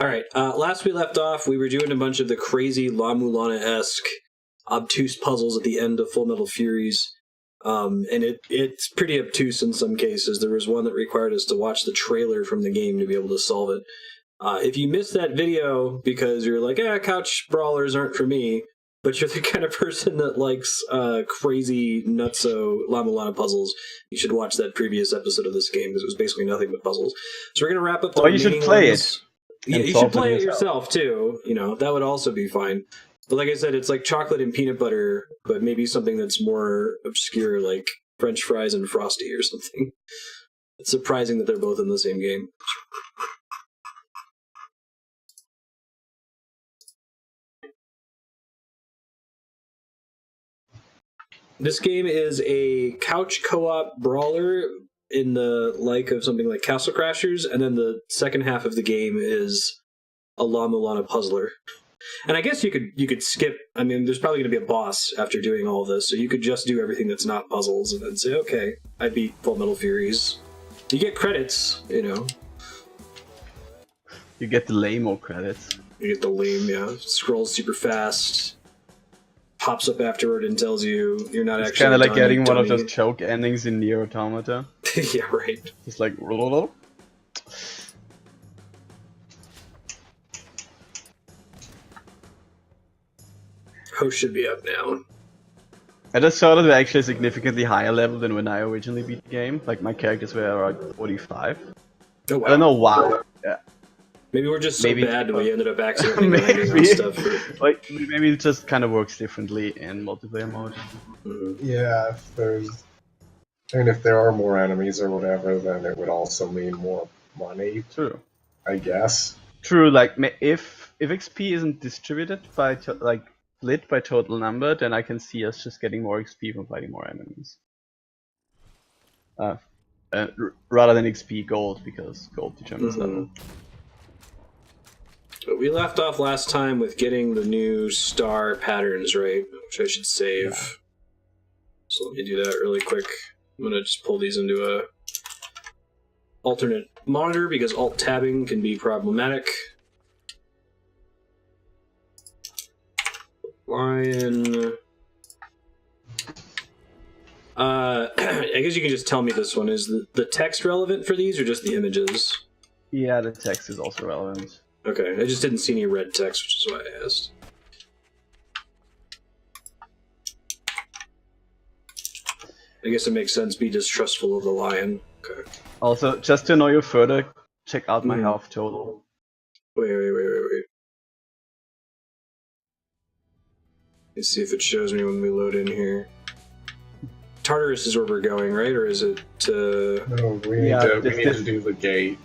Alright, last we left off, we were doing a bunch of the crazy La Mulana-esque obtuse puzzles at the end of Full Metal Furies. And it's pretty obtuse in some cases. There was one that required us to watch the trailer from the game to be able to solve it. If you missed that video because you're like, couch brawlers aren't for me, but you're the kind of person that likes crazy, nutso La Mulana puzzles, you should watch that previous episode of this game because it was basically nothing but puzzles. So we're going to wrap up the you should play it. Yeah, you should play it yourself too. You know, that would also be fine. But like I said, it's like chocolate and peanut butter, but maybe something that's more obscure, like French fries and Frosty or something. It's surprising that they're both in the same game. This game is a couch co-op brawler in the like of something like Castle Crashers, and then the second half of the game is a La Mulana puzzler. And I guess you could skip. I mean, there's probably going to be a boss after doing all this, so you could just do everything that's not puzzles and then say, okay, I beat Full Metal Furies. You get credits, you know. You get the lame-o credits. You get the lame, yeah. Scrolls super fast. Pops up afterward and tells you you're not it's actually. Kind of like done, getting one dummy. of those choke endings in Nier Automata. Yeah, right. It's like. Host should be up now. I just saw that we're actually a significantly higher level than when I originally beat the game. Like my characters were around 45. Oh wow. I don't know why. Yeah. Maybe we're just so bad that we ended up accidentally grinding on stuff. Like maybe it just kind of works differently in multiplayer mode. Mm-hmm. Yeah, if there are more enemies or whatever, then it would also mean more money. True. I guess. True. Like if XP isn't distributed by split by total number, then I can see us just getting more XP from fighting more enemies. Rather than XP gold, because gold determines level. But we left off last time with getting the new star patterns, right? Which I should save. Yeah. So let me do that really quick. I'm gonna just pull these into a alternate monitor because alt tabbing can be problematic. Lion. I guess you can just tell me this one. Is the text relevant for these or just the images? Yeah, the text is also relevant. Okay, I just didn't see any red text, which is why I asked. I guess it makes sense. Be distrustful of the lion. Okay. Also, just to know you further, check out my health total. Wait. Let's see if it shows me when we load in here. Tartarus is where we're going, right? Or is it to... No, we need to do the gate.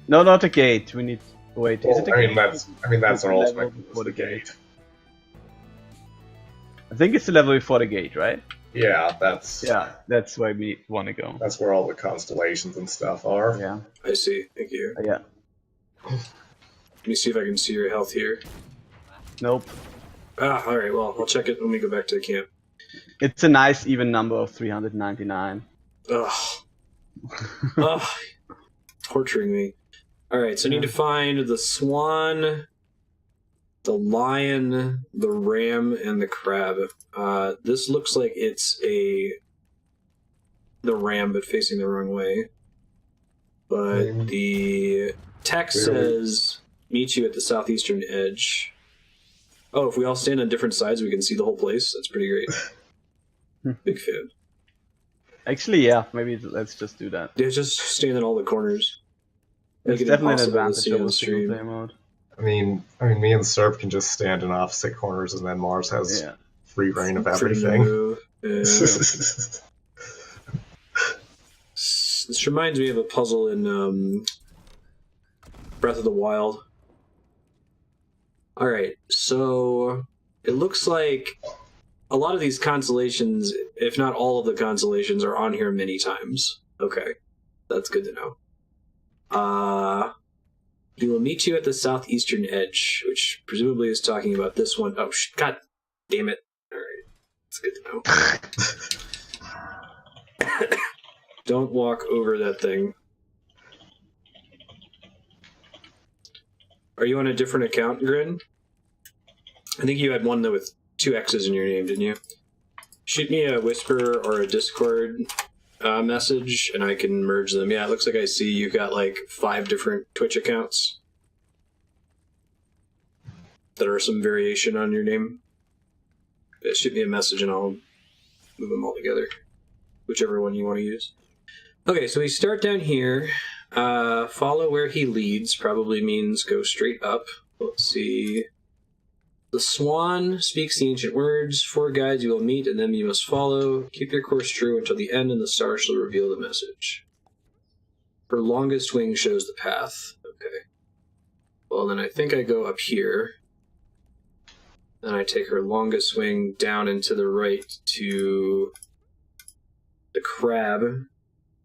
No, not the gate. We need... Wait, is it the gate? That's our ultimate for the gate. I think it's the level before the gate, right? Yeah, that's where we want to go. That's where all the constellations and stuff are. Yeah. I see. Thank you. Yeah. Let me see if I can see your health here. Nope. Alright, well, I'll check it when we go back to the camp. It's a nice even number of 399. Ugh. Torturing me. Alright, so I need to find the swan, the lion, the ram, and the crab. This looks like it's the ram, but facing the wrong way. But the text says, meet you at the southeastern edge. Oh, if we all stand on different sides, we can see the whole place. That's pretty great. Big fan. Actually, yeah, maybe let's just do that. Yeah, just stand in all the corners. It's definitely an advantage of the single player mode. I mean, me and Serp can just stand in opposite corners, and then Mars has free reign of everything. This reminds me of a puzzle in Breath of the Wild. Alright, so it looks like a lot of these constellations, if not all of the constellations, are on here many times. Okay, that's good to know. We will meet you at the southeastern edge, which presumably is talking about this one. Oh, god damn it. Alright, that's good to know. Don't walk over that thing. Are you on a different account, Grin? I think you had one though with 2 X's in your name, didn't you? Shoot me a Whisper or a Discord message, and I can merge them. Yeah, it looks like I see you've got like 5 different Twitch accounts that are some variation on your name. Yeah, shoot me a message and I'll move them all together. Whichever one you want to use. Okay, so we start down here. Follow where he leads probably means go straight up. Let's see. The swan speaks the ancient words. 4 guides you will meet, and them you must follow. Keep your course true until the end, and the star shall reveal the message. Her longest wing shows the path. Okay. Well, then I think I go up here. Then I take her longest swing down and to the right to the crab.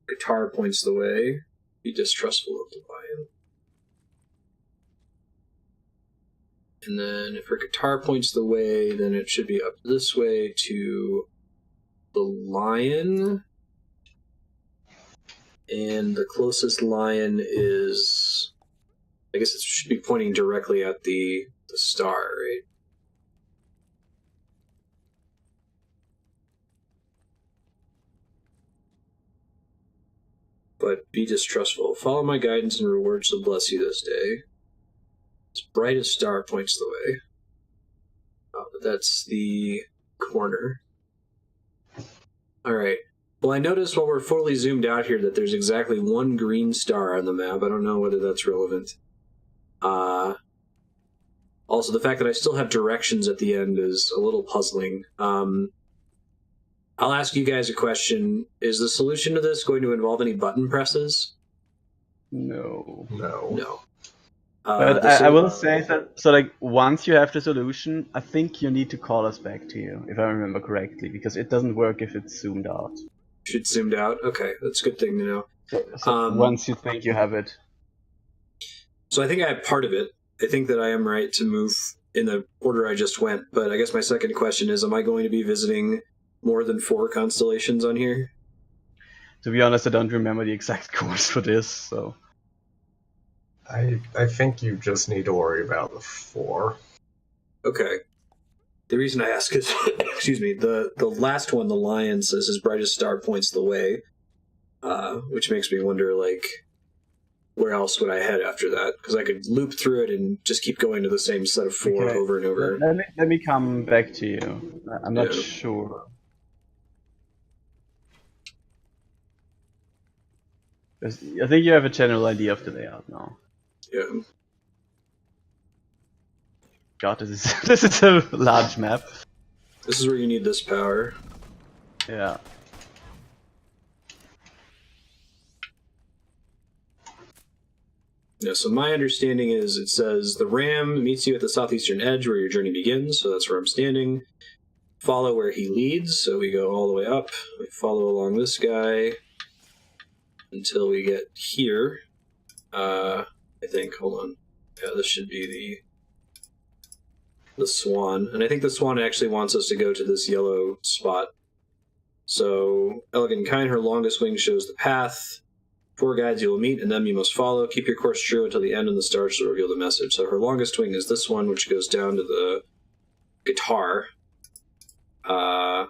Guitar points the way. Be distrustful of the lion. And then if her guitar points the way, then it should be up this way to the lion. And the closest lion is... I guess it should be pointing directly at the star, right? But be distrustful. Follow my guidance and rewards will bless you this day. Its brightest star points the way. Oh, but that's the corner. Alright. Well, I noticed while we're fully zoomed out here that there's exactly 1 green star on the map. I don't know whether that's relevant. Also, the fact that I still have directions at the end is a little puzzling. I'll ask you guys a question. Is the solution to this going to involve any button presses? No. No. But I will say that, so like, once you have the solution, I think you need to call us back to you, if I remember correctly, because it doesn't work if it's zoomed out. If it's zoomed out? Okay, that's a good thing to know. So once you think you have it. So I think I have part of it. I think that I am right to move in the order I just went, but I guess my second question is, am I going to be visiting more than 4 constellations on here? To be honest, I don't remember the exact course for this, so... I think you just need to worry about the 4. Okay. The reason I ask is, excuse me, the last one, the lion, says his brightest star points the way, which makes me wonder, like, where else would I head after that? Because I could loop through it and just keep going to the same set of 4 over and over. Let me come back to you. I'm not sure. I think you have a general idea of the layout now. Yeah. God, this is a large map. This is where you need this power. Yeah. Yeah, so my understanding is it says the ram meets you at the southeastern edge where your journey begins, so that's where I'm standing. Follow where he leads, so we go all the way up. We follow along this guy until we get here. I think, hold on. Yeah, this should be the swan. And I think the swan actually wants us to go to this yellow spot. So, elegant and kind, her longest wing shows the path. 4 guides you will meet, and them you must follow. Keep your course true until the end, and the stars will reveal the message. So her longest wing is this one, which goes down to the guitar. Her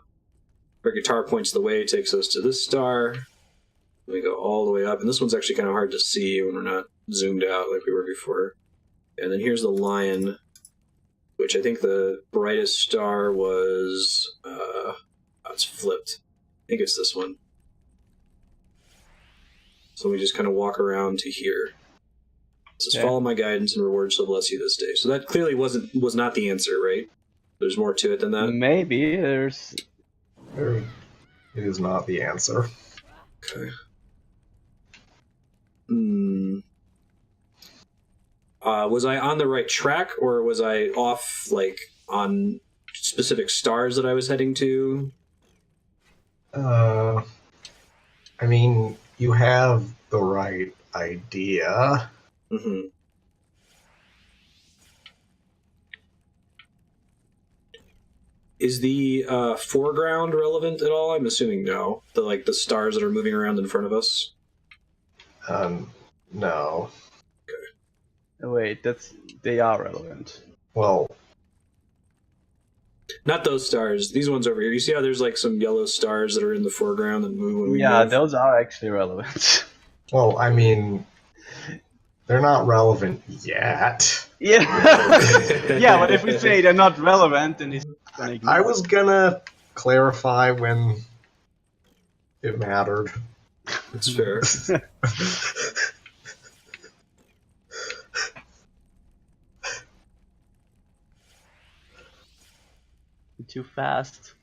guitar points the way, takes us to this star. We go all the way up, and this one's actually kind of hard to see when we're not zoomed out like we were before. And then here's the lion, which I think the brightest star was... it's flipped. I think it's this one. So we just kind of walk around to here. It says, follow my guidance and rewards shall bless you this day. So that clearly was not the answer, right? There's more to it than that? Maybe, there's... It is not the answer. Okay. Was I on the right track, or was I off, like, on specific stars that I was heading to? I mean, you have the right idea. Mm-hmm. Is the foreground relevant at all? I'm assuming no. The stars that are moving around in front of us? No. Wait, they are relevant. Well, Not those stars. These ones over here. You see how there's like some yellow stars that are in the foreground that move when we Yeah, move? those are actually relevant. well, I mean, they're not relevant yet. Yeah. Yeah, but if we say they're not relevant, then he's gonna ignore I was gonna clarify when it mattered. That's fair. Too fast.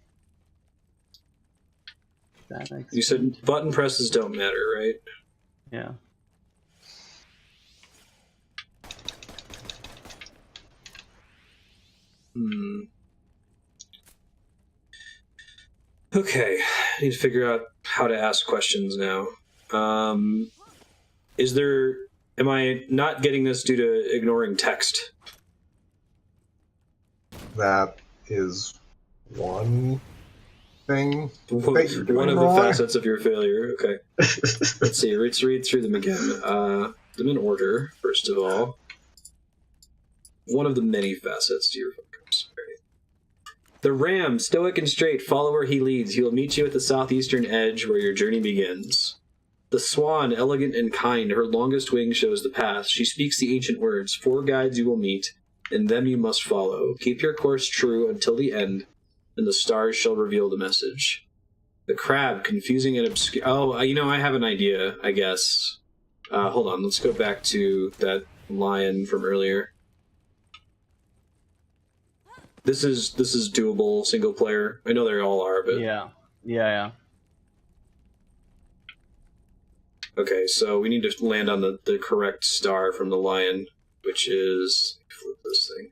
You said button presses don't matter, right? Yeah. Okay, I need to figure out how to ask questions now. Am I not getting this due to ignoring text? That is one thing One that you're doing of wrong. the facets of your failure. Okay. Let's see. Let's read through them again. Them in order, first of all. One of the many facets to your focus. The ram, stoic and straight, follow where he leads. He will meet you at the southeastern edge where your journey begins. The swan, elegant and kind, her longest wing shows the path. She speaks the ancient words. 4 guides you will meet, and them you must follow. Keep your course true until the end, and the stars shall reveal the message. The crab, confusing and obscure. Oh, I have an idea, I guess. Hold on, let's go back to that lion from earlier. This is doable single player. I know they all are, but yeah. Okay, so we need to land on the correct star from the lion, which is flip this thing.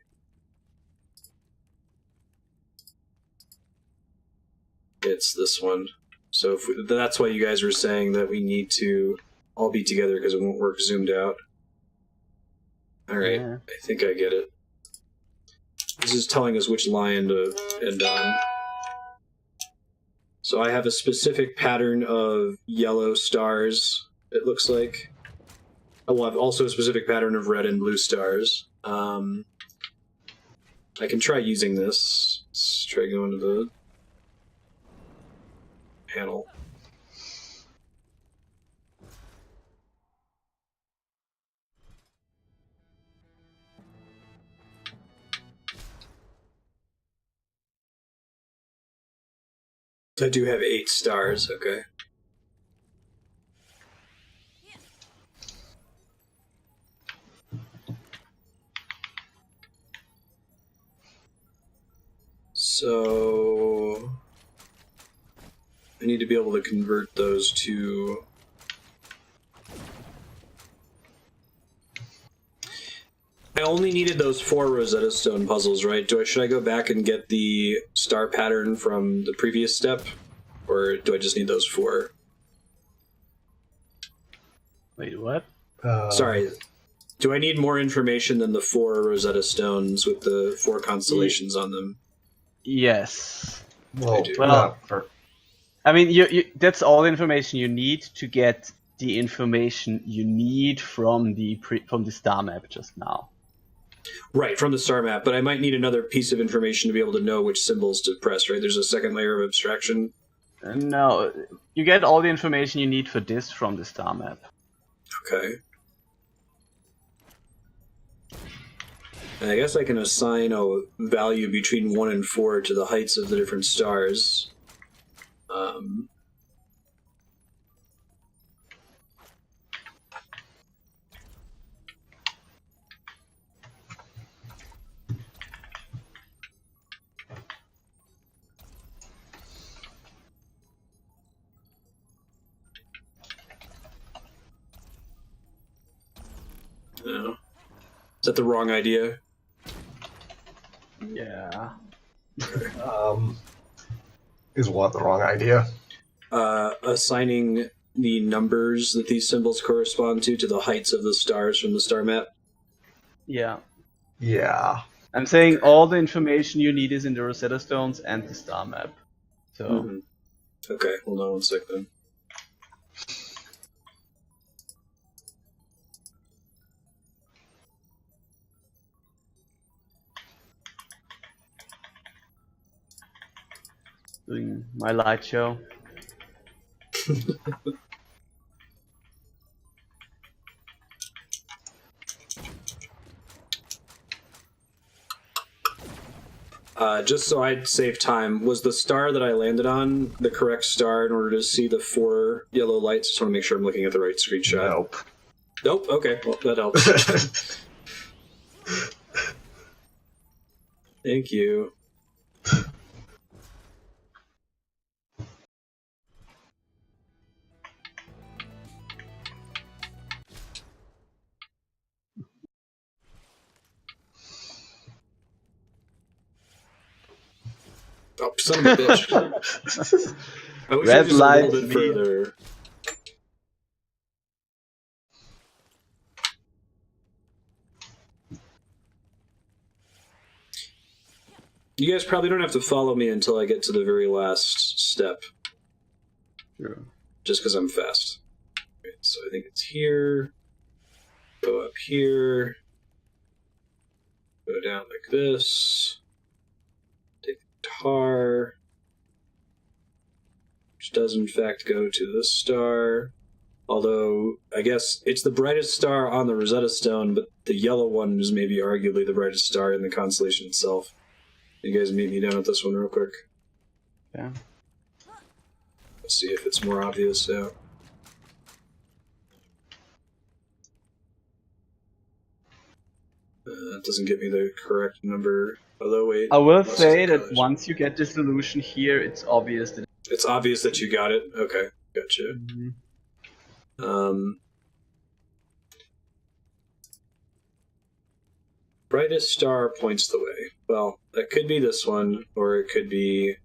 It's this one. So that's why you guys were saying that we need to all be together because it won't work zoomed out. All right, yeah. I think I get it. This is telling us which lion to end on. So I have a specific pattern of yellow stars, it looks like. I will have also a specific pattern of red and blue stars. I can try using this. Let's try going to the panel. I do have 8 stars, okay. So I need to be able to convert those to... I only needed those 4 Rosetta Stone puzzles, right? Should I go back and get the star pattern from the previous step? Or do I just need those 4? Wait, what? Sorry. Do I need more information than the 4 Rosetta Stones with the 4 constellations on them? Yes. Well, I mean, you that's all the information you need to get the information you need from the star map just now. Right, from the star map, but I might need another piece of information to be able to know which symbols to press, right? There's a second layer of abstraction. No, you get all the information you need for this from the star map. Okay. And I guess I can assign a value between 1 and 4 to the heights of the different stars. No. Is that the wrong idea? Yeah. Is what the wrong idea? Assigning the numbers that these symbols correspond to the heights of the stars from the star map. Yeah. Yeah. I'm saying all the information you need is in the Rosetta Stones and the star map. So. Okay, hold on 1 sec then. doing my light show. Just so I'd save time, was the star that I landed on the correct star in order to see the 4 yellow lights? Just want to make sure I'm looking at the right screenshot. Nope. Nope? Okay, well, that helps. Thank you. Oh, son of a bitch. I wish I was just a little bit further. You guys probably don't have to follow me until I get to the very last step. Sure. Just because I'm fast. Okay, so I think it's here. Go up here. Go down like this. Take the guitar. Which does in fact go to this star. Although, I guess it's the brightest star on the Rosetta Stone, but the yellow one is maybe arguably the brightest star in the constellation itself. You guys meet me down at this one real quick. Yeah. Let's see if it's more obvious now. That doesn't give me the correct number. Although, wait. I will say that once you get the solution here, it's obvious that it's obvious that you got it? Okay, gotcha. Brightest star points the way. Well, that could be this one, or it could be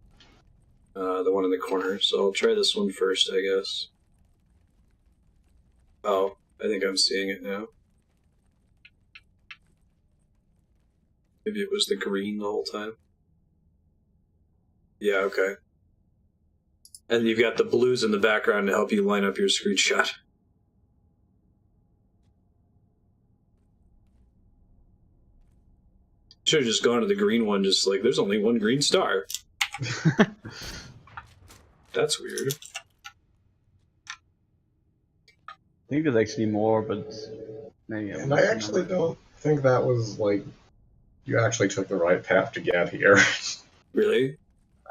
the one in the corner. So I'll try this one first, I guess. Oh, I think I'm seeing it now. Maybe it was the green the whole time. Yeah, okay. And you've got the blues in the background to help you line up your screenshot. Should have just gone to the green one, just like, there's only one green star. That's weird. I think there's actually more, but maybe. And I actually don't think that was like you actually took the right path to get here. Really?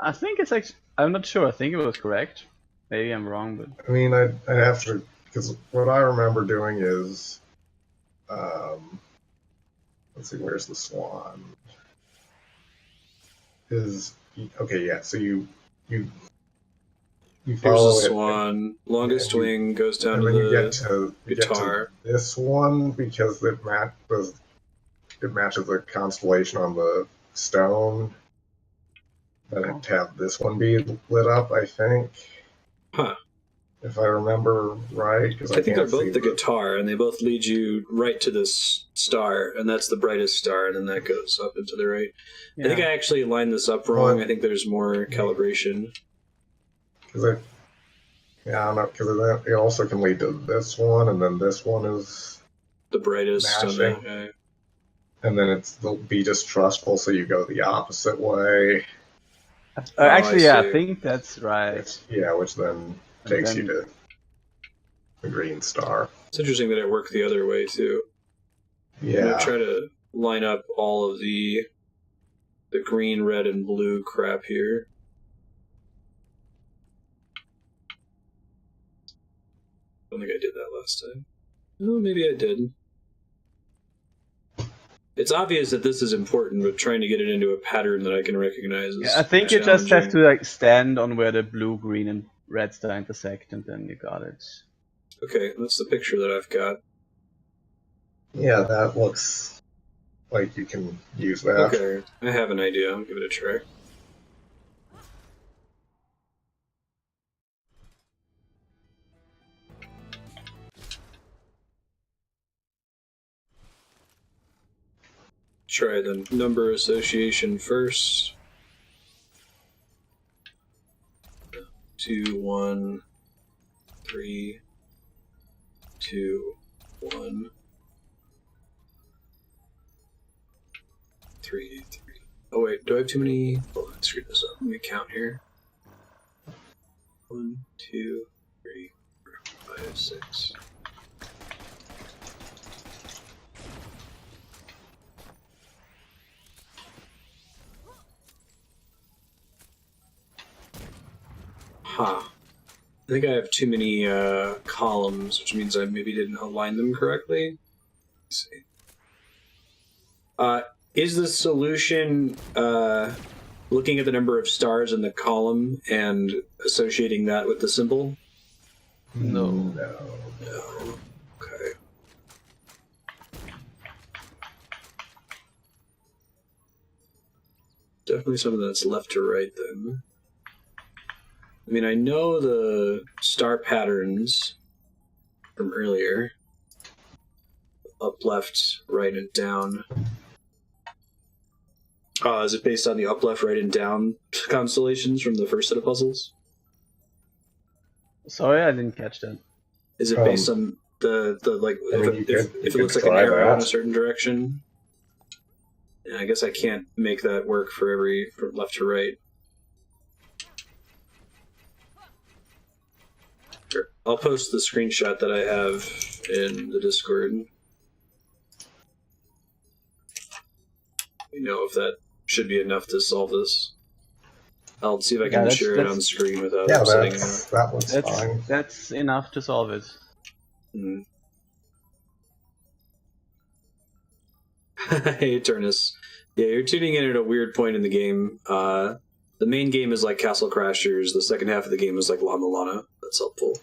I think it's actually. I'm not sure. I think it was correct. Maybe I'm wrong, but. I mean, I'd have to, because what I remember doing is, let's see, where's the swan? Okay, yeah. So you follow Here's the swan. Longest wing goes down to the guitar. Get to this one because it matches the constellation on the stone. Then it have this one be lit up, I think. Huh. If I remember right, because I think they're both the guitar, and they both lead you right to this star, and that's the brightest star, and then that goes up and to the right. Yeah. I think I actually lined this up wrong. I think there's more calibration. Because I don't know, because it also can lead to this one, and then this one is the brightest. And then they'll be distrustful, so you go the opposite way. Actually, I think that's right. Which then takes you to the green star. It's interesting that it worked the other way, too. Yeah. I'm going to try to line up all of the green, red, and blue crap here. I don't think I did that last time. Oh, maybe I did. It's obvious that this is important, but trying to get it into a pattern that I can recognize is I think you just have to like stand on where the blue, green, and red star intersect, and then you got it. Okay, that's the picture that I've got. Yeah, that looks like you can use that. Okay, I have an idea. I'll give it a try. Try the number association first. 2, 1, 3, 2, 1, 3, 3. Oh wait, do I have too many? Hold on, screw this up. Let me count here. 1, 2, 3, 4, 5, 6. Huh. I think I have too many columns, which means I maybe didn't align them correctly. Let's see. Is the solution looking at the number of stars in the column and associating that with the symbol? No. Okay. Definitely something that's left to right then. I mean, I know the star patterns from earlier. Up, left, right, and down. Is it based on the up, left, right, and down constellations from the first set of puzzles? Sorry, I didn't catch that. Is it based on the like if it looks like an arrow in a certain direction? Yeah, I guess I can't make that work for from left to right. Sure. I'll post the screenshot that I have in the Discord. You know if that should be enough to solve this. I'll see if I can share it on screen without upsetting anyone. That looks fine. That's enough to solve it. Mm. Hey, Turnus. Yeah, you're tuning in at a weird point in the game. The main game is like Castle Crashers. The second half of the game is like La Mulana. That's helpful.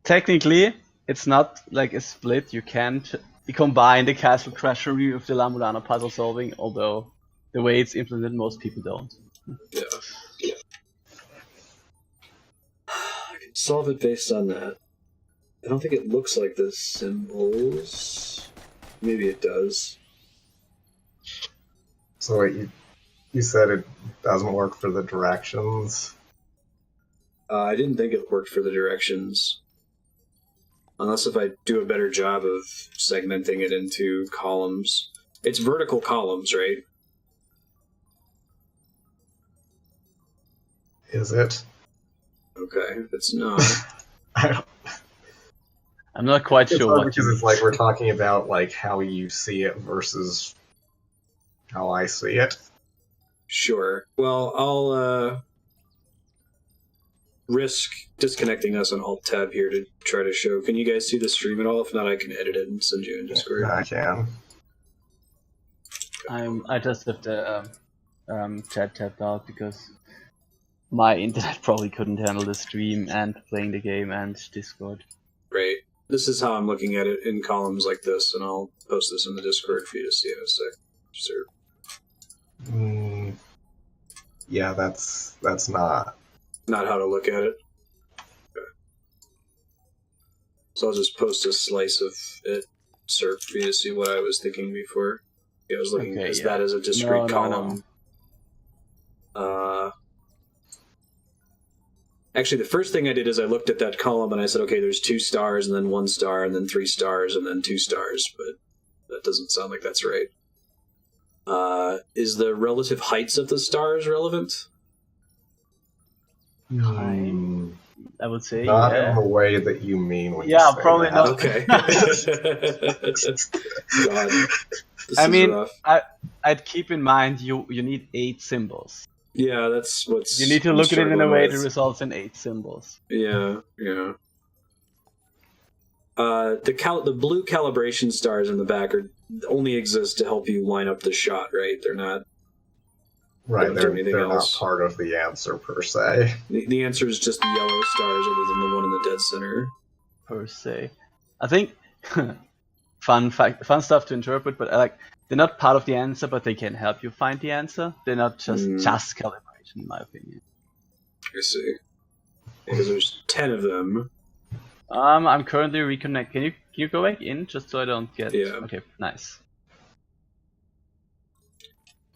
Technically, it's not like a split. You can't combine the Castle Crasher with the La Mulana puzzle solving, although the way it's implemented, most people don't. Yeah. I can solve it based on that. I don't think it looks like the symbols. Maybe it does. So wait, you said it doesn't work for the directions? I didn't think it worked for the directions. Unless if I do a better job of segmenting it into columns. It's vertical columns, right? Is it? Okay, if it's not. I'm not quite sure what because it's like we're talking about like how you see it versus how I see it. Sure. Well, I'll risk disconnecting us on Alt-Tab here to try to show. Can you guys see the stream at all? If not, I can edit it and send you in Discord. I can. I just have the chat tapped out because my internet probably couldn't handle the stream and playing the game and Discord. Right. This is how I'm looking at it in columns like this, and I'll post this in the Discord for you to see in a sec. Sure. Yeah, that's not how to look at it. Okay. So I'll just post a slice of it, sir, for you to see what I was thinking before. Yeah, I was looking at that as a discrete column. No. Actually, the first thing I did is I looked at that column and I said, okay, there's 2 stars and then 1 star and then 3 stars and then 2 stars, but that doesn't sound like that's right. Is the relative heights of the stars relevant? I would say not in the way that you mean when you say probably that. not. Okay. God, this I is mean, rough. I'd keep in mind you need 8 symbols. Yeah, that's what's... You need to look at it in a way that results in 8 symbols. Yeah. The blue calibration stars in the back only exist to help you line up the shot, right? They're not... Right, they're not part of the answer, per se. The answer is just the yellow stars other than the one in the dead center. Per se. I think... fun stuff to interpret, but they're not part of the answer, but they can help you find the answer. They're not just calibration, in my opinion. I see. Because there's 10 of them. I'm currently reconnect. Can you go back in just so I don't get? Yeah. Okay, nice.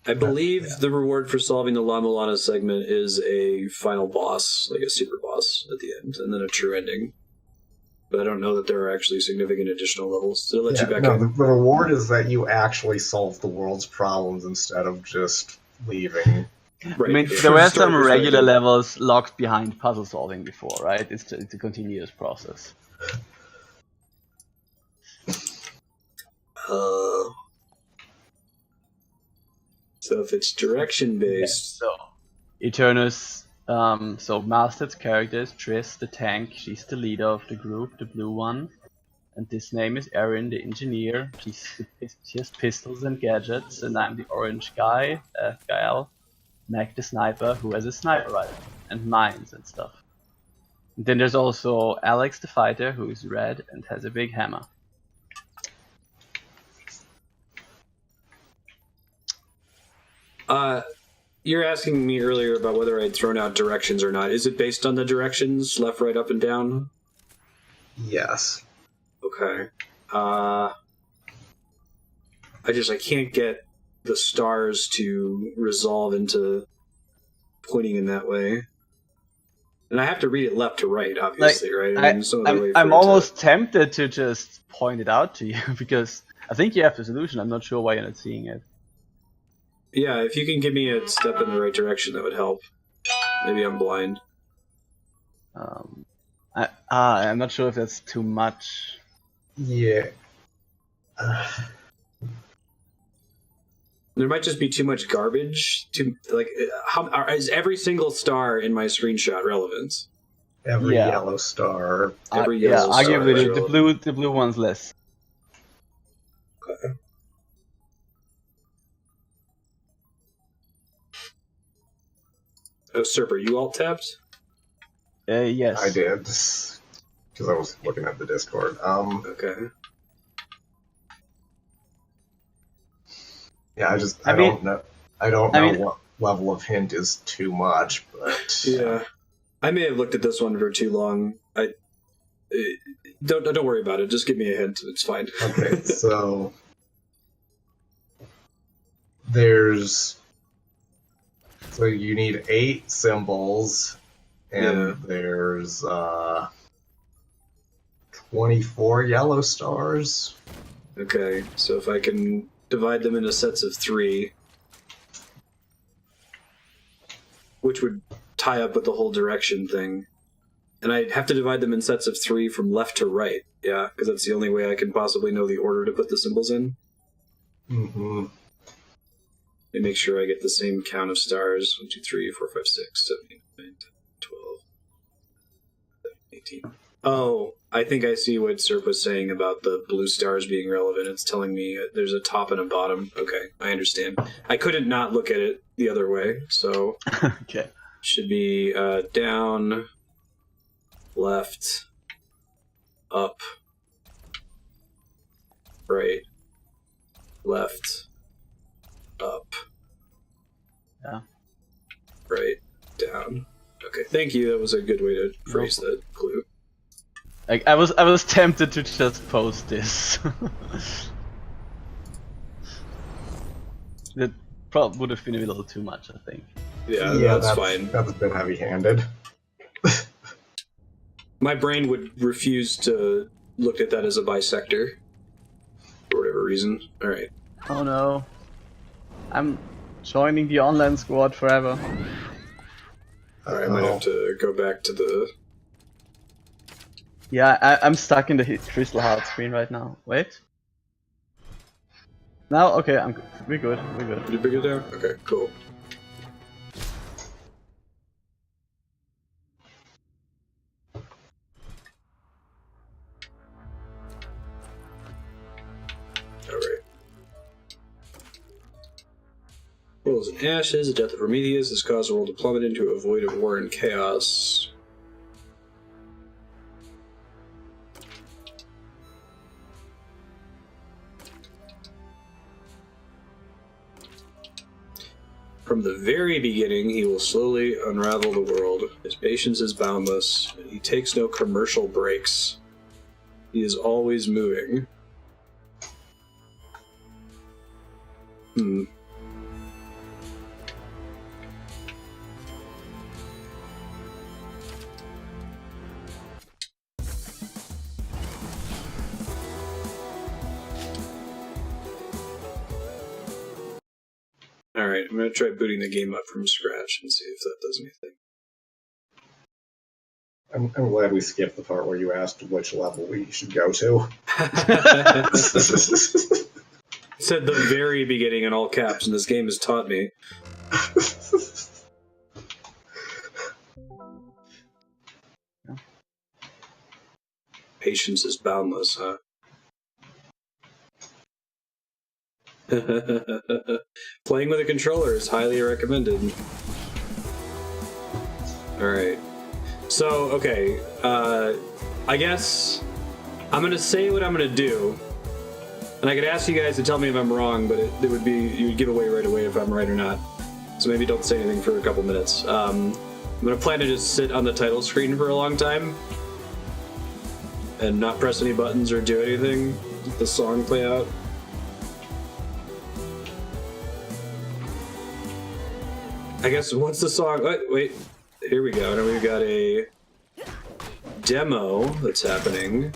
I believe the reward for solving the La Mulana segment is a final boss, like a super boss at the end, and then a true ending. But I don't know that there are actually significant additional levels. Did it let you back in? The reward is that you actually solve the world's problems instead of just leaving. Right. I mean, From there a were story some regular perspective. levels locked behind puzzle solving before, right? It's a continuous process. So if it's direction based, So, Eternus, so Marstead's character is Triss, the tank. She's the leader of the group, the blue one. And this name is Erin, the engineer. She has pistols and gadgets, and I'm the orange guy, Gael, Mac the sniper, who has a sniper rifle and mines and stuff. And then there's also Alex the fighter, who is red and has a big hammer. you're asking me earlier about whether I'd thrown out directions or not. Is it based on the directions, left, right, up, and down? Yes. Okay. I can't get the stars to resolve into pointing in that way. And I have to read it left to right, obviously, right? I mean, some other way for I'm it almost tempted to just point it out to you because I think you have the solution. I'm not sure why you're not seeing it. Yeah, if you can give me a step in the right direction, that would help. Maybe I'm blind. I'm not sure if that's too much. Yeah. There might just be too much garbage. Is every single star in my screenshot relevant? Every Yeah. yellow star. Every yellow star arguably is the blue one's less. Okay. Oh, Serper, you alt tapped? Yes. I did. Because I was looking at the Discord. Okay. Yeah, I don't know. I don't know what level of hint is too much, but yeah, I may have looked at this one for too long. Don't worry about it. Just give me a hint. It's fine. Okay, so you need 8 symbols, and there's 24 yellow stars. Okay, so if I can divide them into sets of 3, which would tie up with the whole direction thing. And I'd have to divide them in sets of 3 from left to right. Yeah, because that's the only way I can possibly know the order to put the symbols in. Mm-hmm. And make sure I get the same count of stars. 1, 2, 3, 4, 5, 6, 7, 8, 9, 10, 12, 18. Oh, I think I see what Serp was saying about the blue stars being relevant. It's telling me there's a top and a bottom. Okay, I understand. I couldn't not look at it the other way, so Okay. should be down, left, up, right, left, up, Yeah. right, down. Okay, thank you. That was a good way to phrase that clue. Like I was tempted to just post this. That probably would have been a little too much, I think. Yeah, that's fine. That's a bit heavy-handed. My brain would refuse to look at that as a bisector for whatever reason. All right. Oh no. I'm joining the online squad forever. All right, I might have to go back to the... Yeah, I'm stuck in the crystal heart screen right now. Wait. Now, okay, we're good. Did you pick it down? Okay, cool. Alright. Worlds and ashes, the death of Prometheus has caused the world to plummet into a void of war and chaos. From the very beginning, he will slowly unravel the world. His patience is boundless, and he takes no commercial breaks. He is always moving. Alright, I'm gonna try booting the game up from scratch and see if that does anything. I'm glad we skipped the part where you asked which level we should go to. It said the very beginning in all caps, and this game has taught me. Patience is boundless, huh? Playing with a controller is highly recommended. Alright. So, okay. I guess I'm gonna say what I'm gonna do. And I could ask you guys to tell me if I'm wrong, but it would be, you would give away right away if I'm right or not. So maybe don't say anything for a couple minutes. I'm gonna plan to just sit on the title screen for a long time and not press any buttons or do anything. Let the song play out. I guess once the song... Wait, here we go. Now we've got a demo that's happening.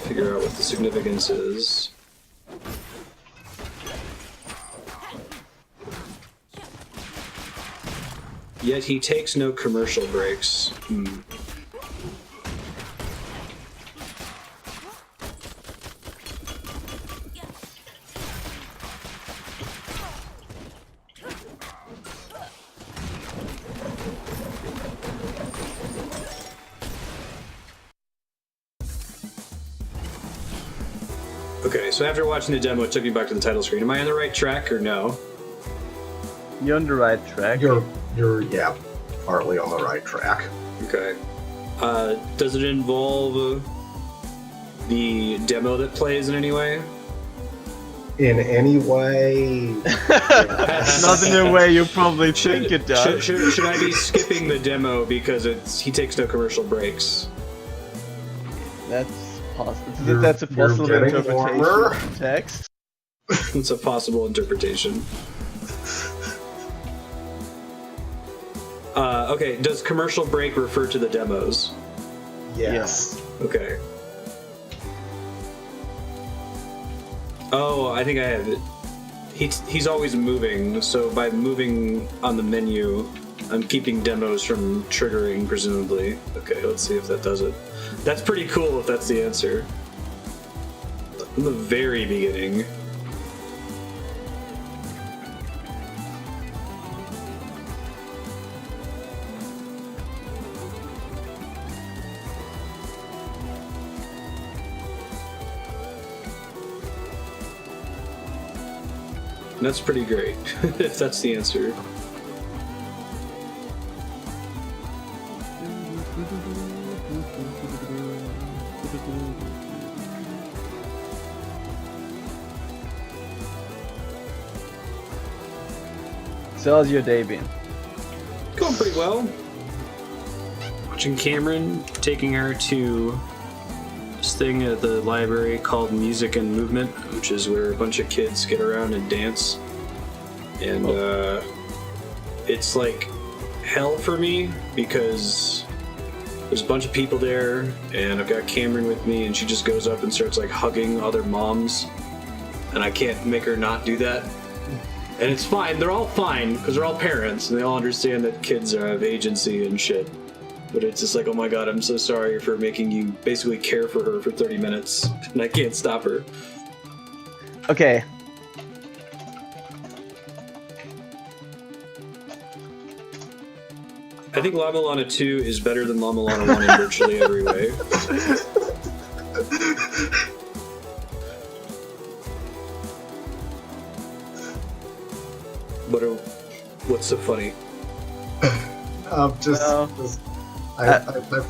Figure out what the significance is. Yet he takes no commercial breaks. Okay, so after watching the demo, it took me back to the title screen. Am I on the right track or no? You're on the right track. You're yeah, partly on the right track. Okay. Does it involve the demo that plays in any way? In any way? Not in a way you probably think it does. Should I be skipping the demo because he takes no commercial breaks? That's possible. That's a possible interpretation of the text. It's a possible interpretation. Okay, does commercial break refer to the demos? Yes. Okay. Oh, I think I have it. He's always moving, so by moving on the menu, I'm keeping demos from triggering, presumably. Okay, let's see if that does it. That's pretty cool if that's the answer. In the very beginning. That's pretty great, if that's the answer. So how's your day been? Going pretty well. Watching Cameron, taking her to this thing at the library called Music and Movement, which is where a bunch of kids get around and dance. And it's like hell for me because there's a bunch of people there and I've got Cameron with me and she just goes up and starts like hugging other moms and I can't make her not do that. And it's fine, they're all fine because they're all parents and they all understand that kids have agency and shit. But it's just like, oh my god, I'm so sorry for making you basically care for her for 30 minutes, and I can't stop her. Okay. I think La Mulana 2 is better than La Mulana 1 in virtually every way. What's so funny? I'm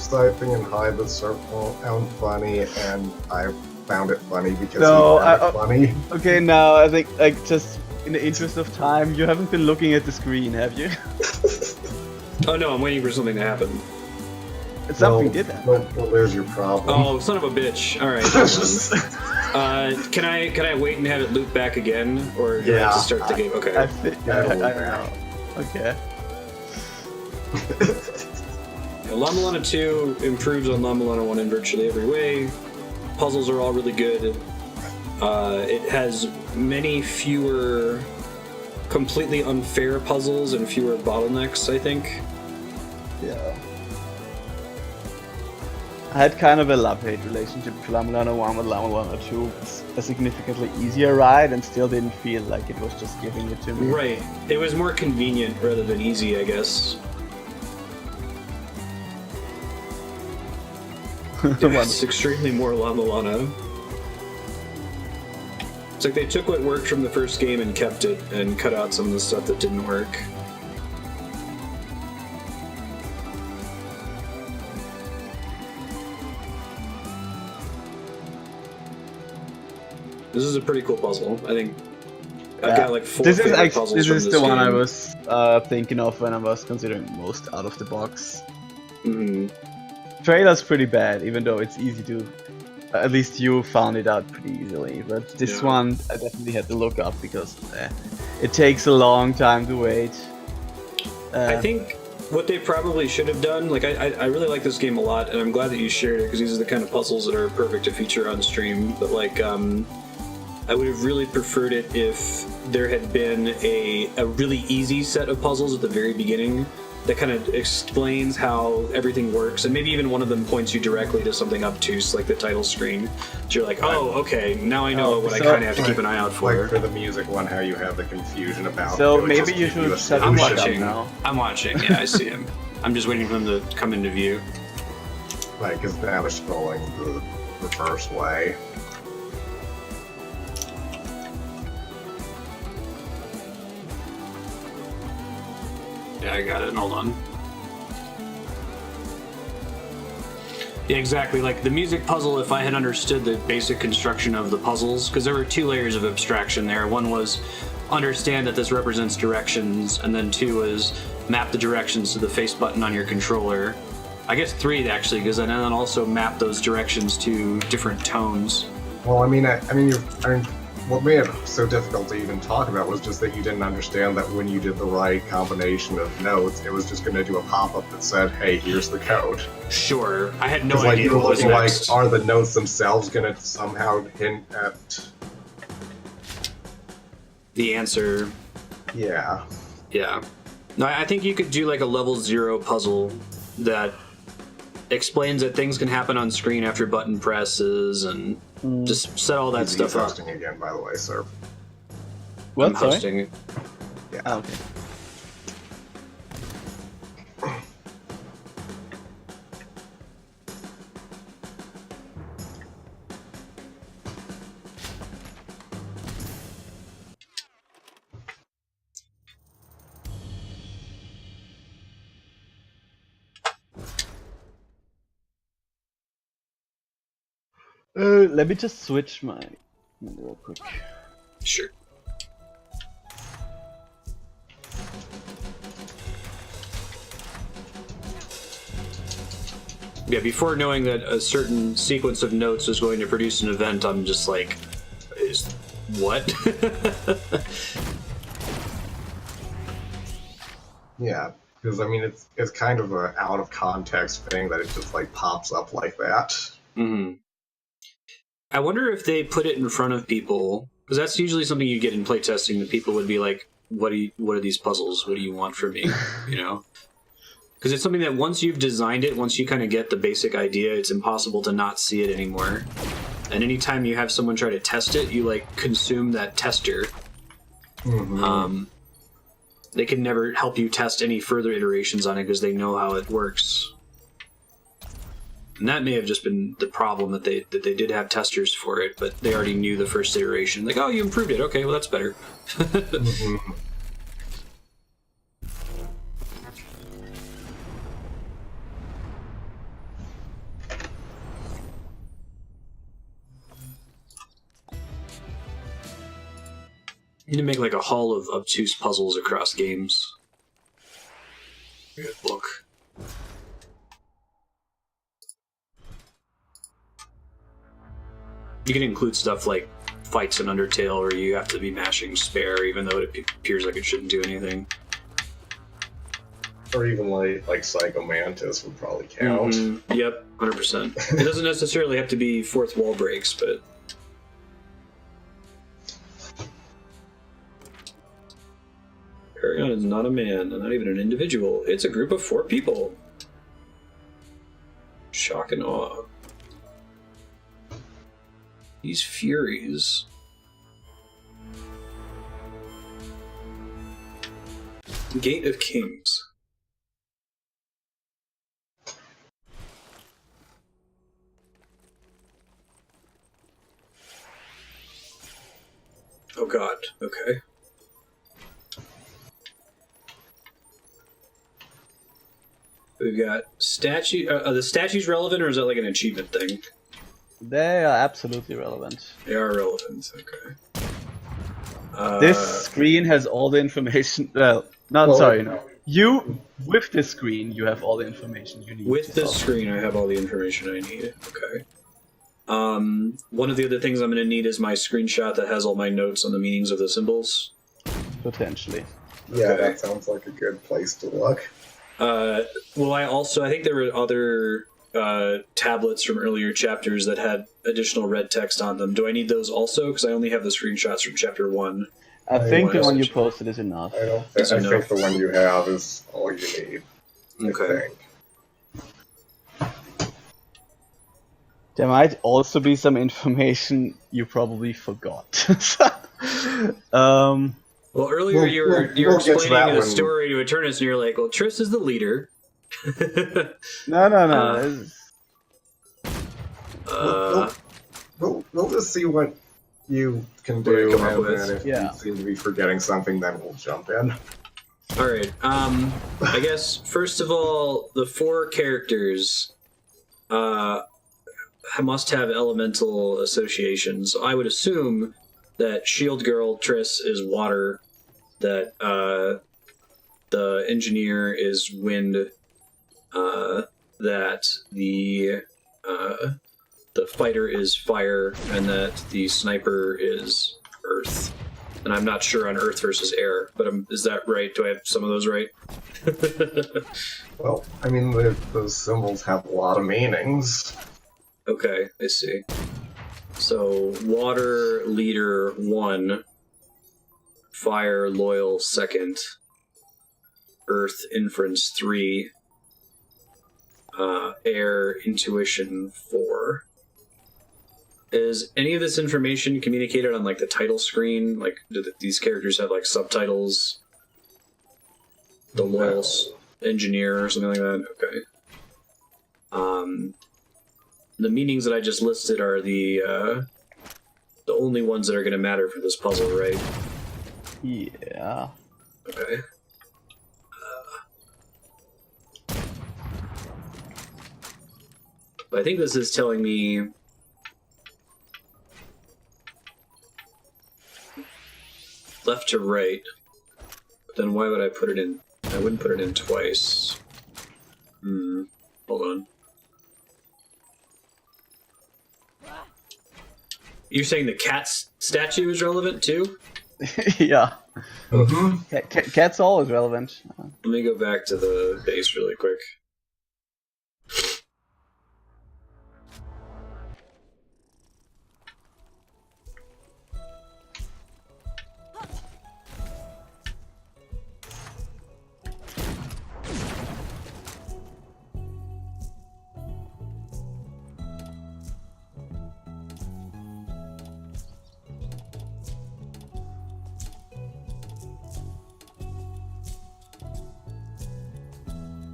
typing in hi the circle found funny and I found it funny because it's funny. Okay, now I think like just in the interest of time, you haven't been looking at the screen, have you? Oh no, I'm waiting for something to happen. Something did that. Well, there's your problem. Oh, son of a bitch! All right. Can I wait and have it loop back again, or do I have to start the game? Okay. I don't know. Okay. La Mulana 2 improves on La Mulana 1 in virtually every way. puzzles are all really good. It has many fewer completely unfair puzzles and fewer bottlenecks, I think. Yeah. I had kind of a love-hate relationship with La Mulana 1, but La Mulana 2 was a significantly easier ride and still didn't feel like it was just giving it to me. Right. It was more convenient rather than easy, I guess. It's extremely more La Mulana. It's like they took what worked from the first game and kept it, and cut out some of the stuff that didn't work. This is a pretty cool puzzle. I think I've got like 4 favorite puzzles this from is this the one I game. was thinking of when I was considering most out of the box. Trailer's pretty bad, even though it's easy to. At least you found it out pretty easily. But this one I definitely had to look up because it takes a long time to wait. I think what they probably should have done, like I really like this game a lot, and I'm glad that you shared it because these are the kind of puzzles that are perfect to feature on stream. But like, I would have really preferred it if there had been a really easy set of puzzles at the very beginning that kind of explains how everything works, and maybe even one of them points you directly to something obtuse, like the title screen. So you're like, oh, okay, now I know what I kind of have to keep an eye out for. Like for the music one, how you have the confusion about. So it maybe just you give should a set I'm Push it up watching. now. I'm watching. Yeah, I see him. I'm just waiting for him to come into view. Like, because now it's going the reverse way. Yeah, I got it. Hold on. Yeah, exactly. Like the music puzzle, if I had understood the basic construction of the puzzles, because there were 2 layers of abstraction there. One was understand that this represents directions, and then 2 was map the directions to the face button on your controller. I guess 3 actually, because then also map those directions to different tones. Well, I mean, what made it so difficult to even talk about was just that you didn't understand that when you did the right combination of notes, it was just going to do a pop-up that said, "Hey, here's the code." Sure, I had no Like idea you were what was looking next. like, are the notes themselves going to somehow hint at? The answer. Yeah. Yeah. No, I think you could do like a level 0 puzzle that explains that things can happen on screen after button presses and just set all that He's stuff up. hosting again, by the way, sir. What? I'm hosting it. Yeah. Oh, okay. Let me just switch my real quick. Sure. Yeah, before knowing that a certain sequence of notes is going to produce an event, I'm just like, what? Yeah, because I mean, it's kind of a out of context thing that it just like pops up like that. Mm-hmm. I wonder if they put it in front of people, because that's usually something you get in playtesting, that people would be like, what are these puzzles? What do you want from me? You know? Because it's something that once you've designed it, once you kind of get the basic idea, it's impossible to not see it anymore. And anytime you have someone try to test it, you like consume that tester. Mm-hmm. They can never help you test any further iterations on it because they know how it works. And that may have just been the problem, that they did have testers for it, but they already knew the first iteration. Like, oh, you improved it. Okay, well, that's better. Mm-hmm. You need to make like a hall of obtuse puzzles across games. Good book. You can include stuff like fights in Undertale where you have to be mashing spare even though it appears like it shouldn't do anything. Or even like Psychomantis would probably count. Yep, 100%. It doesn't necessarily have to be fourth wall breaks, but... Paragon is not a man, and not even an individual. It's a group of 4 people. Shock and awe. These Furies. Gate of Kings. Oh god, okay. We've got statue. Are the statues relevant, or is that like an achievement thing? They are absolutely relevant. They are relevant, okay. This screen has all the information. Well, no. You, with this screen, you have all the information you need. With this screen, I have all the information I need. Okay. One of the other things I'm going to need is my screenshot that has all my notes on the meanings of the symbols. Potentially. Yeah, Okay. that sounds like a good place to look. Well, I think there were other tablets from earlier chapters that had additional red text on them. Do I need those also? Because I only have the screenshots from chapter 1. I think the one you message. posted is enough. I don't Is I enough. think the one you have is all you need. Okay. I think. There might also be some information you probably forgot. Well, earlier We'll- you were we'll get to that explaining the one. story to Eternus, and you're like, "Well, Triss is the leader." No. We'll just see what you can What I do, come up and with. then if Yeah. you seem to be forgetting something, then we'll jump in. All right. I guess first of all, the 4 characters must have elemental associations. I would assume that Shield Girl Triss is water, that the engineer is wind, that the fighter is fire, and that the sniper is earth. And I'm not sure on earth versus air, but is that right? Do I have some of those right? Well, I mean, those symbols have a lot of meanings. Okay, I see. So, water leader 1, fire loyal 2nd, earth inference 3, air intuition 4. Is any of this information communicated on like the title screen? Like, do these characters have like subtitles? The loyal engineer or something like that? Okay. The meanings that I just listed are the only ones that are going to matter for this puzzle, right? Yeah. Okay. But I think this is telling me left to right. But then why would I put it in? I wouldn't put it in twice. Hold on. You're saying the cat's statue is relevant too? Yeah. Mm-hmm. Cat's always relevant. Let me go back to the base really quick.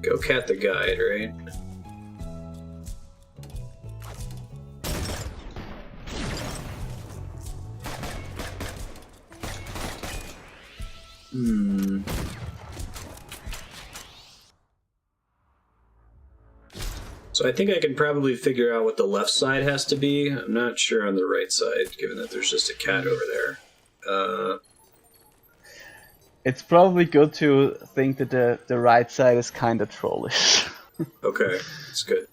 Go cat the guide, right? So I think I can probably figure out what the left side has to be. I'm not sure on the right side, given that there's just a cat over there. It's probably good to think that the right side is kind of trollish. Okay, that's good.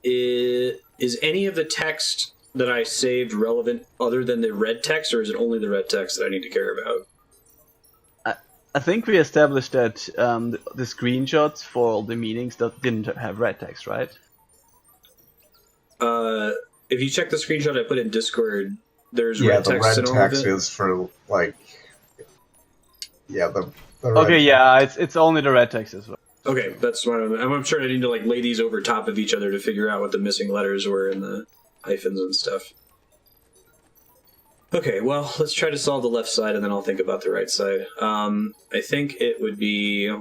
Is any of the text that I saved relevant other than the red text, or is it only the red text that I need to care about? I think we established that the screenshots for all the meetings that didn't have red text, right? If you check the screenshot I put in Discord, there's Yeah, red the text red in all of text it. is for like. Yeah, the red Okay, text. yeah, it's only the red text as well. Okay, that's what I'm sure I need to like lay these over top of each other to figure out what the missing letters were and the hyphens and stuff. Okay, well, let's try to solve the left side and then I'll think about the right side. I think it would be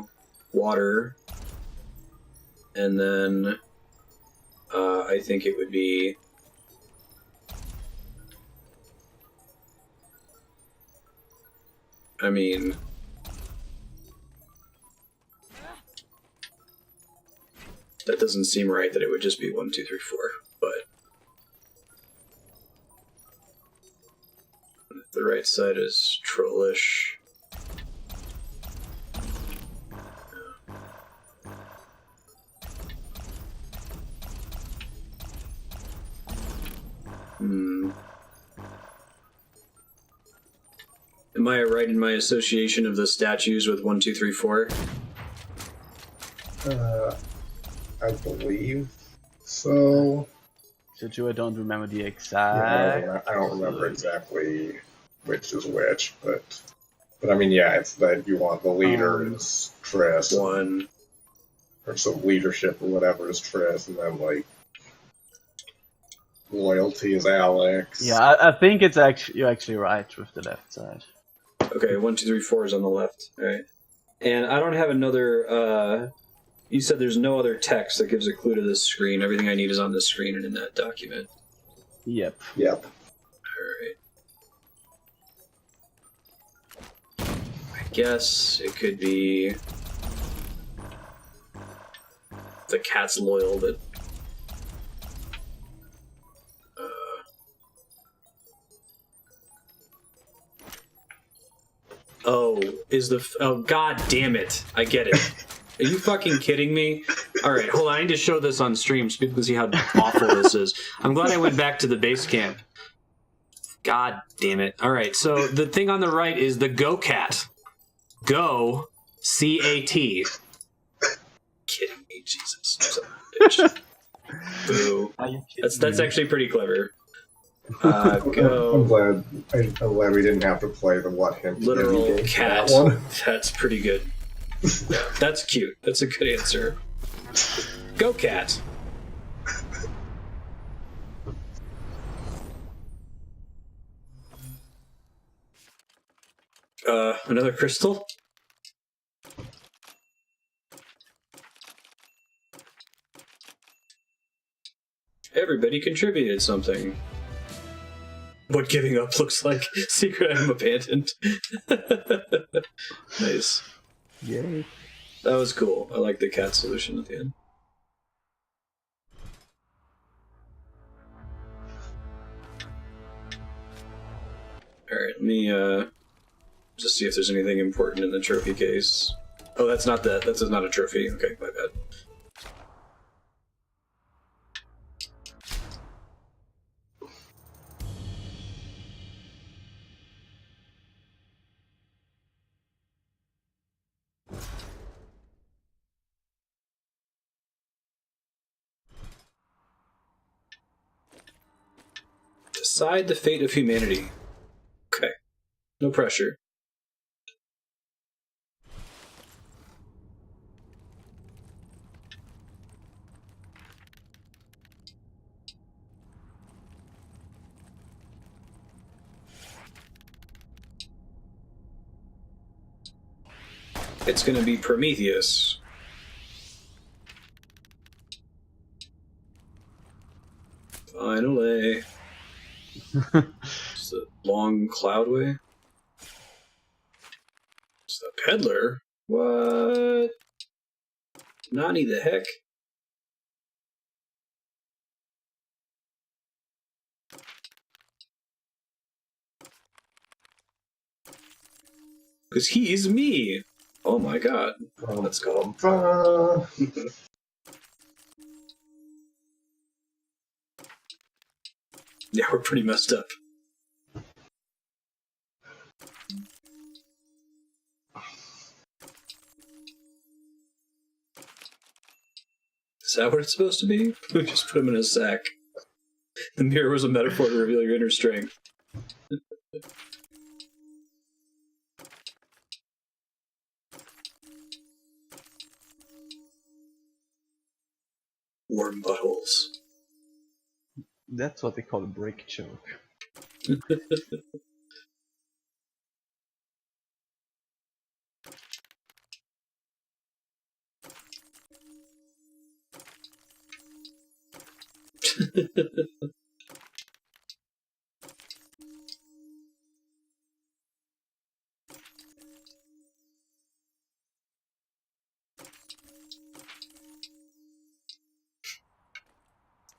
water, and then I think it would be that doesn't seem right that it would just be 1, 2, 3, 4, but the right side is trollish. Am I right in my association of the statues with 1, 2, 3, 4? I believe so. I don't remember the Yeah, exact. I don't remember exactly which is which, but I mean, yeah, it's that you want the leader is Triss, 1. or some leadership or whatever is Triss, and then like loyalty is Alex. Yeah, I think it's you're actually right with the left side. Okay, 1, 2, 3, 4 is on the left. All right. And I don't have another. You said there's no other text that gives a clue to this screen. Everything I need is on this screen and in that document. Yep. Yep. All right. I guess it could be the cat's loyal, but. Oh, god damn it. I get it. Are you fucking kidding me? Alright, hold on. I need to show this on stream so people can see how awful this is. I'm glad I went back to the base camp. God damn it. Alright, so the thing on the right is the Go Cat. Go, C-A-T. Kidding me, Jesus. Son of a bitch. Boo. That's actually pretty clever. Go. I'm glad we didn't have to play the what hint Literal game cat. that one. That's pretty good. Yeah, that's cute. That's a good answer. Go cat. Another crystal? Everybody contributed something. What giving up looks like. Secret item abandoned. Nice. Yay. That was cool. I like the cat solution at the end. Alright, let me just see if there's anything important in the trophy case. Oh, that's not that. That's not a trophy. Okay, my bad. Decide the fate of humanity. Okay. No pressure. It's gonna be Prometheus. Finally. It's the long cloudway. It's the peddler? What? Nani the heck? Because he's me! Oh my god. Let's go. Yeah, we're pretty messed up. Is that what it's supposed to be? We just put him in a sack. The mirror was a metaphor to reveal your inner strength. Warm buttholes. That's what they call a brick joke.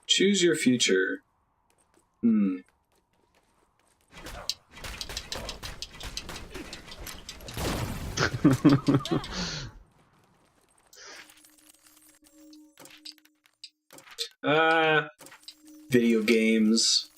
Choose your future. Video games.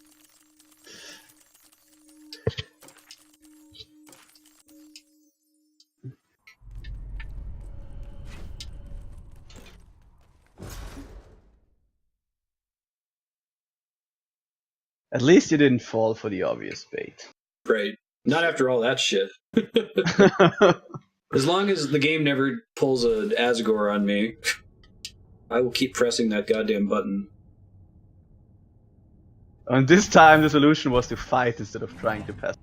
At least you didn't fall for the obvious bait. Right. Not after all that shit. As long as the game never pulls an Asgore on me, I will keep pressing that goddamn button. And this time the solution was to fight instead of trying to pass.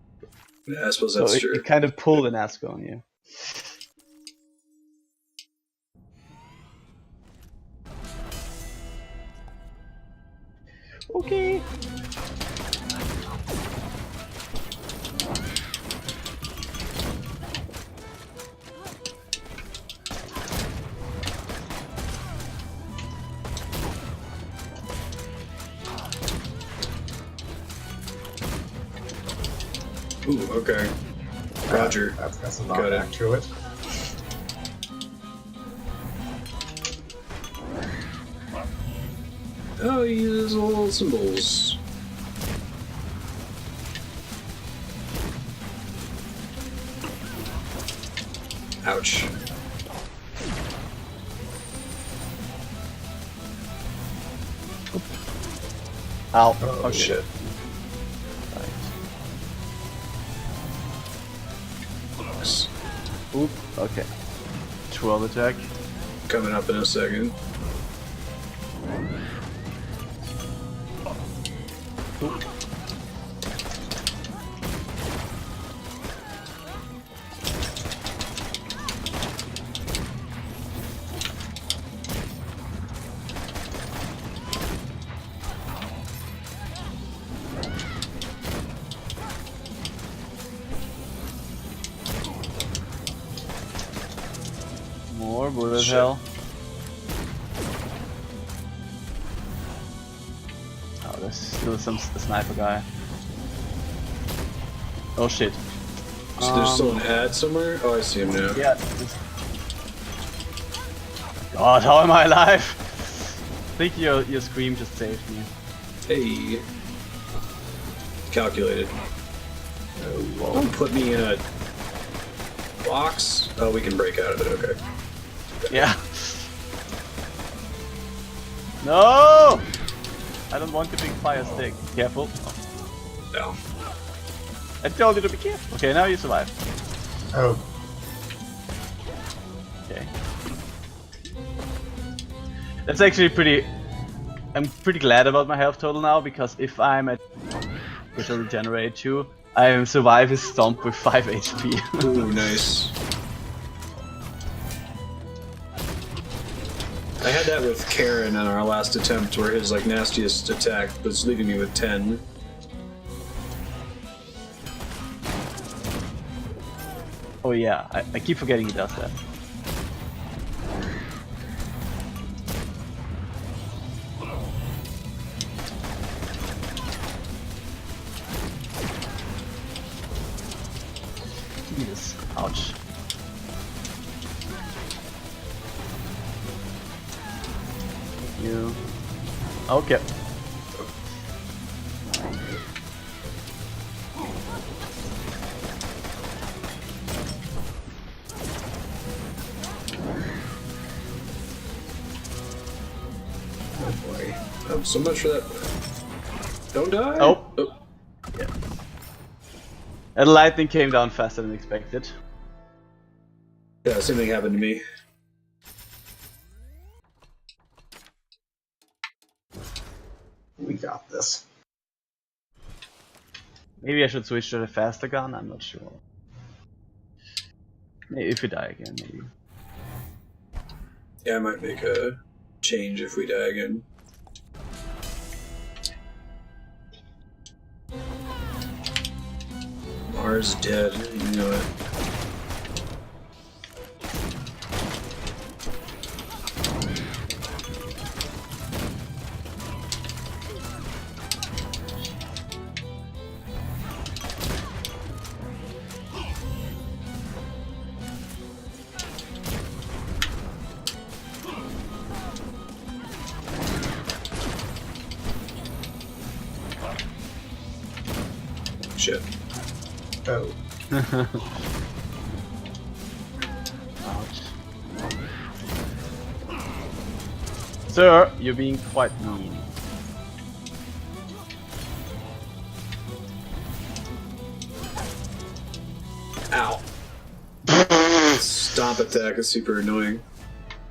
Yeah, I suppose So that's true. it kind of pulled an Asgore on you. Okay. Ooh, okay. Roger. That's a Got it. knockback to it. Oh, he uses little symbols. Ouch. Ow. Oh, Shit. Nice. Oop. Okay. 12 attack. Coming up in a second. Oop. More bullet Shit. hell. Oh, there's still some sniper guy. Oh shit. So there's still an ad somewhere? Oh, I see him now. Yeah. God, how am I alive? I think your scream just saved me. Hey. Calculated. Oh, Don't put me in a box. Oh, we can break out of it, okay. yeah. No! I don't want the big fire stick. Careful. No. I told you to be careful. Okay, now you survive. Oh, Okay. That's actually pretty... I'm pretty glad about my health total now, because if I'm at... which will regenerate too, I survive his stomp with 5 HP. Ooh, nice. I had that with Karen on our last attempt, where his like nastiest attack was leaving me with 10. Oh yeah, I keep forgetting he does that. Jesus, ouch. You. Okay. Oh boy. So much for that. Don't die. Oh. Yeah. And lightning came down faster than expected. Yeah, same thing happened to me. We got this. Maybe I should switch to the faster gun, I'm not sure. Maybe if we die again, maybe. Yeah, I might make a change if we die again. Mars dead, you know it. Shit. Oh. Ouch. Sir, you're being quite mean. Ow. Stomp attack is super annoying.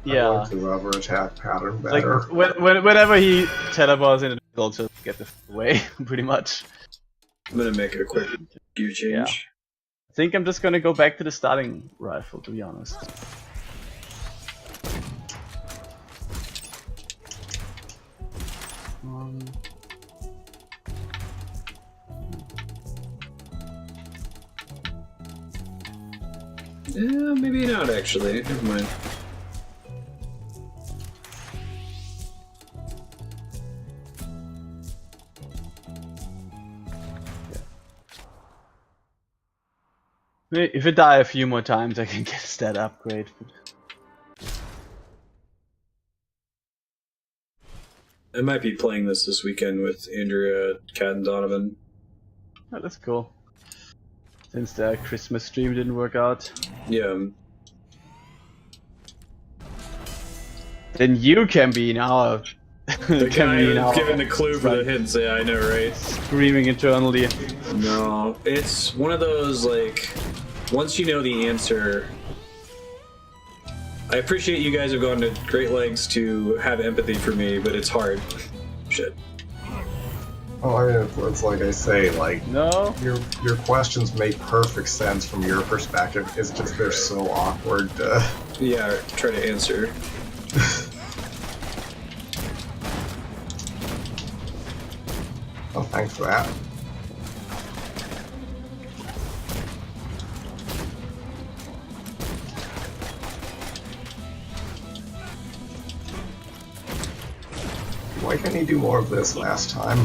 I Yeah. like the rubber attack pattern Like, better. whenever he teleports in, it'll just get the f away, pretty much. I'm gonna make a quick gear change. Yeah. I think I'm just gonna go back to the starting rifle, to be honest. Yeah, maybe not actually. Never mind. If I die a few more times, I can get a stat upgrade. I might be playing this weekend with Andrea, Kat, and Donovan. Oh, that's cool. Since the Christmas stream didn't work out. Yeah. Then you can be in our... The guy who's giving the clue for the hints, yeah, I know, right? Screaming internally. No, it's one of those, like, once you know the answer... I appreciate you guys have gone to great lengths to have empathy for me, but it's hard. Shit. Oh, I mean, it's like I say, like, No? your questions make perfect sense from your perspective. It's just they're so awkward. Yeah, try to answer. Oh, thanks for that. Why couldn't he do more of this last time?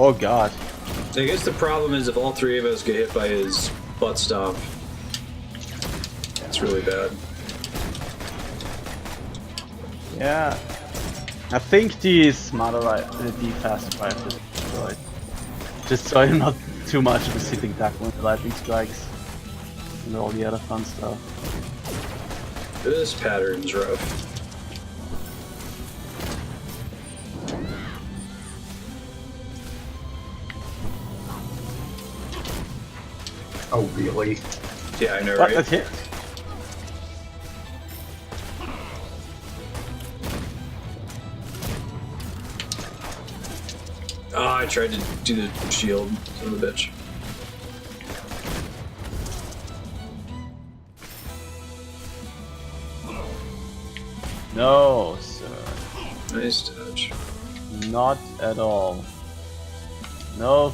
Oh god. I guess the problem is if all three of us get hit by his butt stomp, it's really bad. Yeah. I think the faster rifle is destroyed. Just so I'm not too much of a sitting duck when the lightning strikes. And all the other fun stuff. This pattern's rough. Oh, really? Yeah, I know, What? right? That hit? Oh, I tried to do the shield, son of a bitch. No, sir. Nice touch. Not at all. No.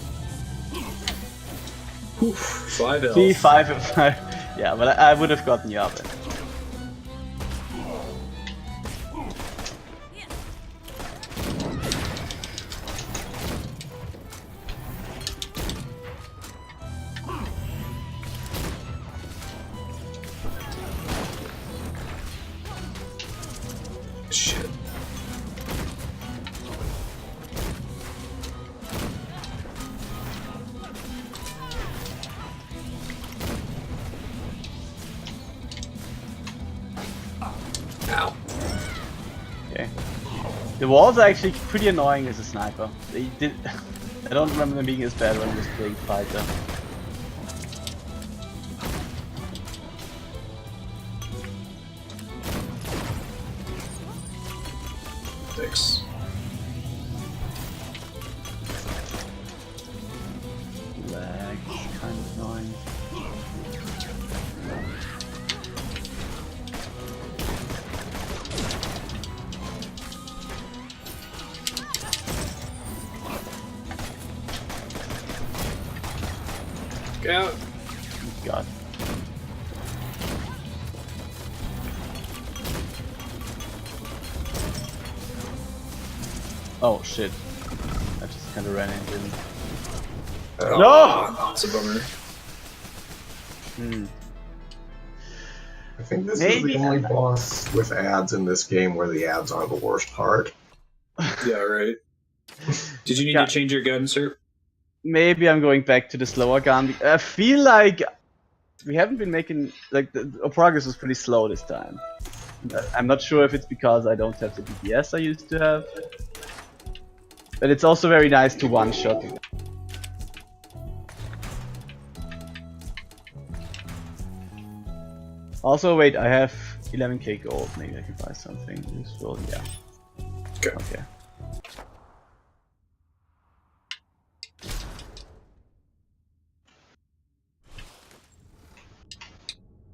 Whew, 5 health. See, 5 and 5. Yeah, but I would have gotten you up there. Shit. Okay. The walls are actually pretty annoying as a sniper. They did. I don't remember them being as bad when I was playing fighter. Thanks. Lag is kind of annoying. Get out. God. Oh shit. I just kinda ran into him. No! That's a bummer. Hmm. I think this is Maybe. the only boss with ads in this game where the ads are the worst part. Yeah, right. Did you need Yeah. to change your gun, sir? Maybe I'm going back to the slower gun. I feel like we haven't been making like our progress was pretty slow this time. I'm not sure if it's because I don't have the DPS I used to have, but it's also very nice to one-shot. Also, wait, I have 11k gold. Maybe I can buy something useful. Yeah. Okay. Okay.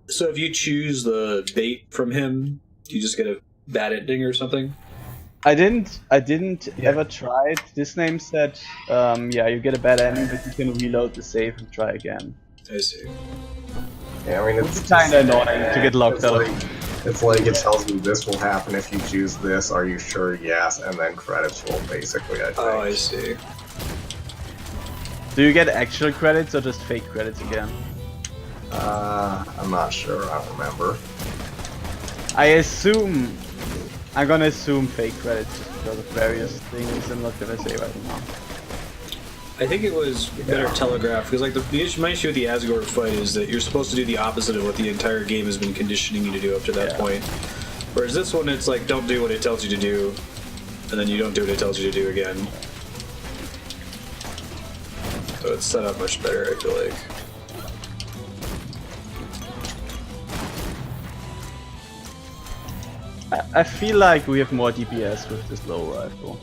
So if you choose the bait from him, you just get a bad ending or something? I didn't ever try it. This name said, yeah, you get a bad ending, but you can reload the save and try again. I see. Yeah, I mean, It's kinda annoying to get locked out. It's like it tells you this will happen if you choose this. Are you sure? Yes, and then credits roll basically. I think. Oh, I see. Do you get actual credits or just fake credits again? I'm not sure. I don't remember. I'm gonna assume fake credits just because of various things I'm not gonna say right now. I think it was better telegraphed because, like, my issue with the Asgore fight is that you're supposed to do the opposite of what the entire game has been conditioning you to do up to that point. Whereas this one, it's like, don't do what it tells you to do, and then you don't do what it tells you to do again. So it's set up much better, I feel like. I feel like we have more DPS with this low rifle.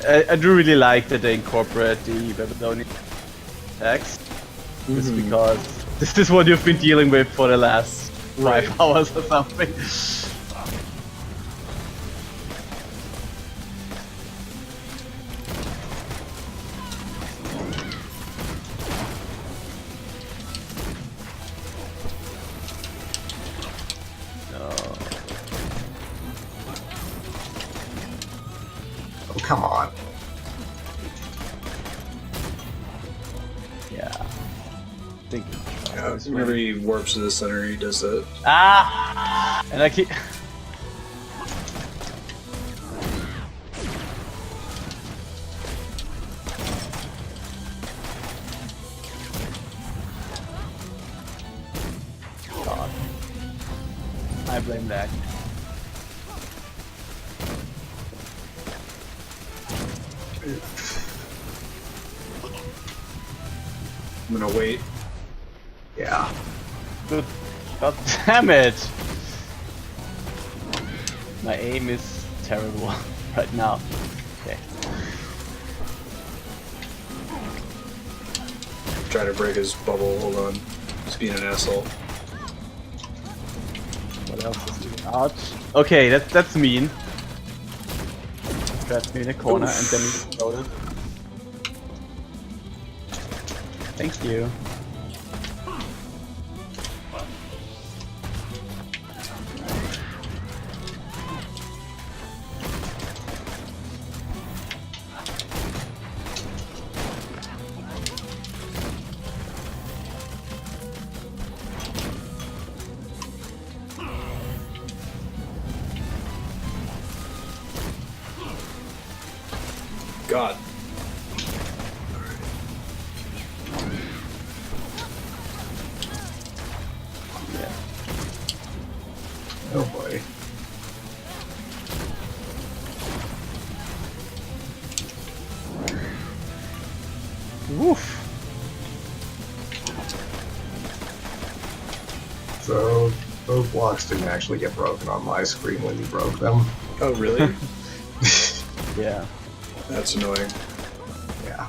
I do really like that they incorporate the Babylonian attacks. Just because this is what you've been dealing with for the last 5 hours or something. Oh, come on. Yeah. Think. Yeah, whenever he warps to the center, he does that. Ah! And I keep. God. I blame that. I'm gonna wait. Yeah. Good. God damn it! My aim is terrible right now. Okay. Try to break his bubble, hold on. He's being an asshole. What else is doing? Ouch. Okay, that's mean. Trapped me in a corner and then he exploded. Thank you. god. Oh boy. Woof. So those blocks didn't actually get broken on my screen when you broke them. Oh, really? Yeah. That's annoying. Yeah.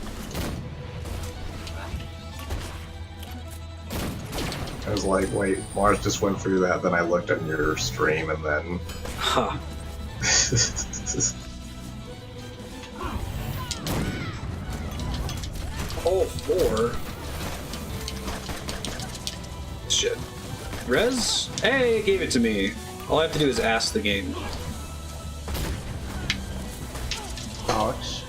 I was like, wait, Mars just went through that, then I looked at your stream and then... Huh. All 4? Shit. Rez? Hey, it gave it to me. All I have to do is ask the game. Ouch.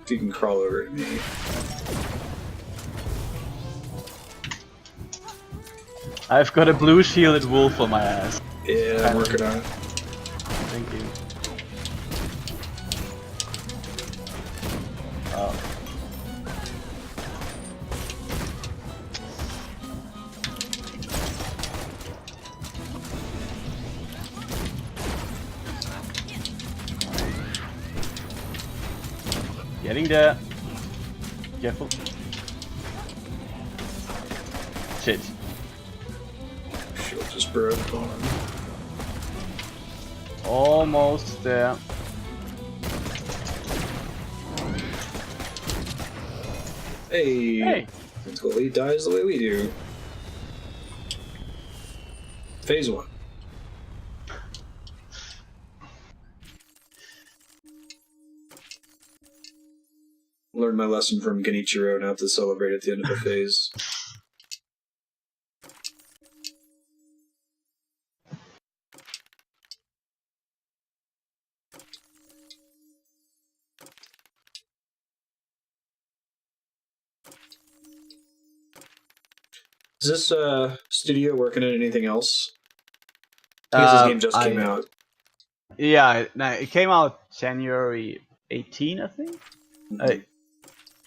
If you can crawl over to me. I've got a blue shielded wolf on my ass. Yeah, I'm working on it. Thank you. Oh. Getting there. Careful. Shit. Shield just broke on. Almost there. Hey! Hey! Until he dies the way we do. Phase 1. Learned my lesson from Genichiro not to celebrate at the end of the phase. Is this studio working on anything else? Because this game just came out. Yeah, no, it came out January 18, I think.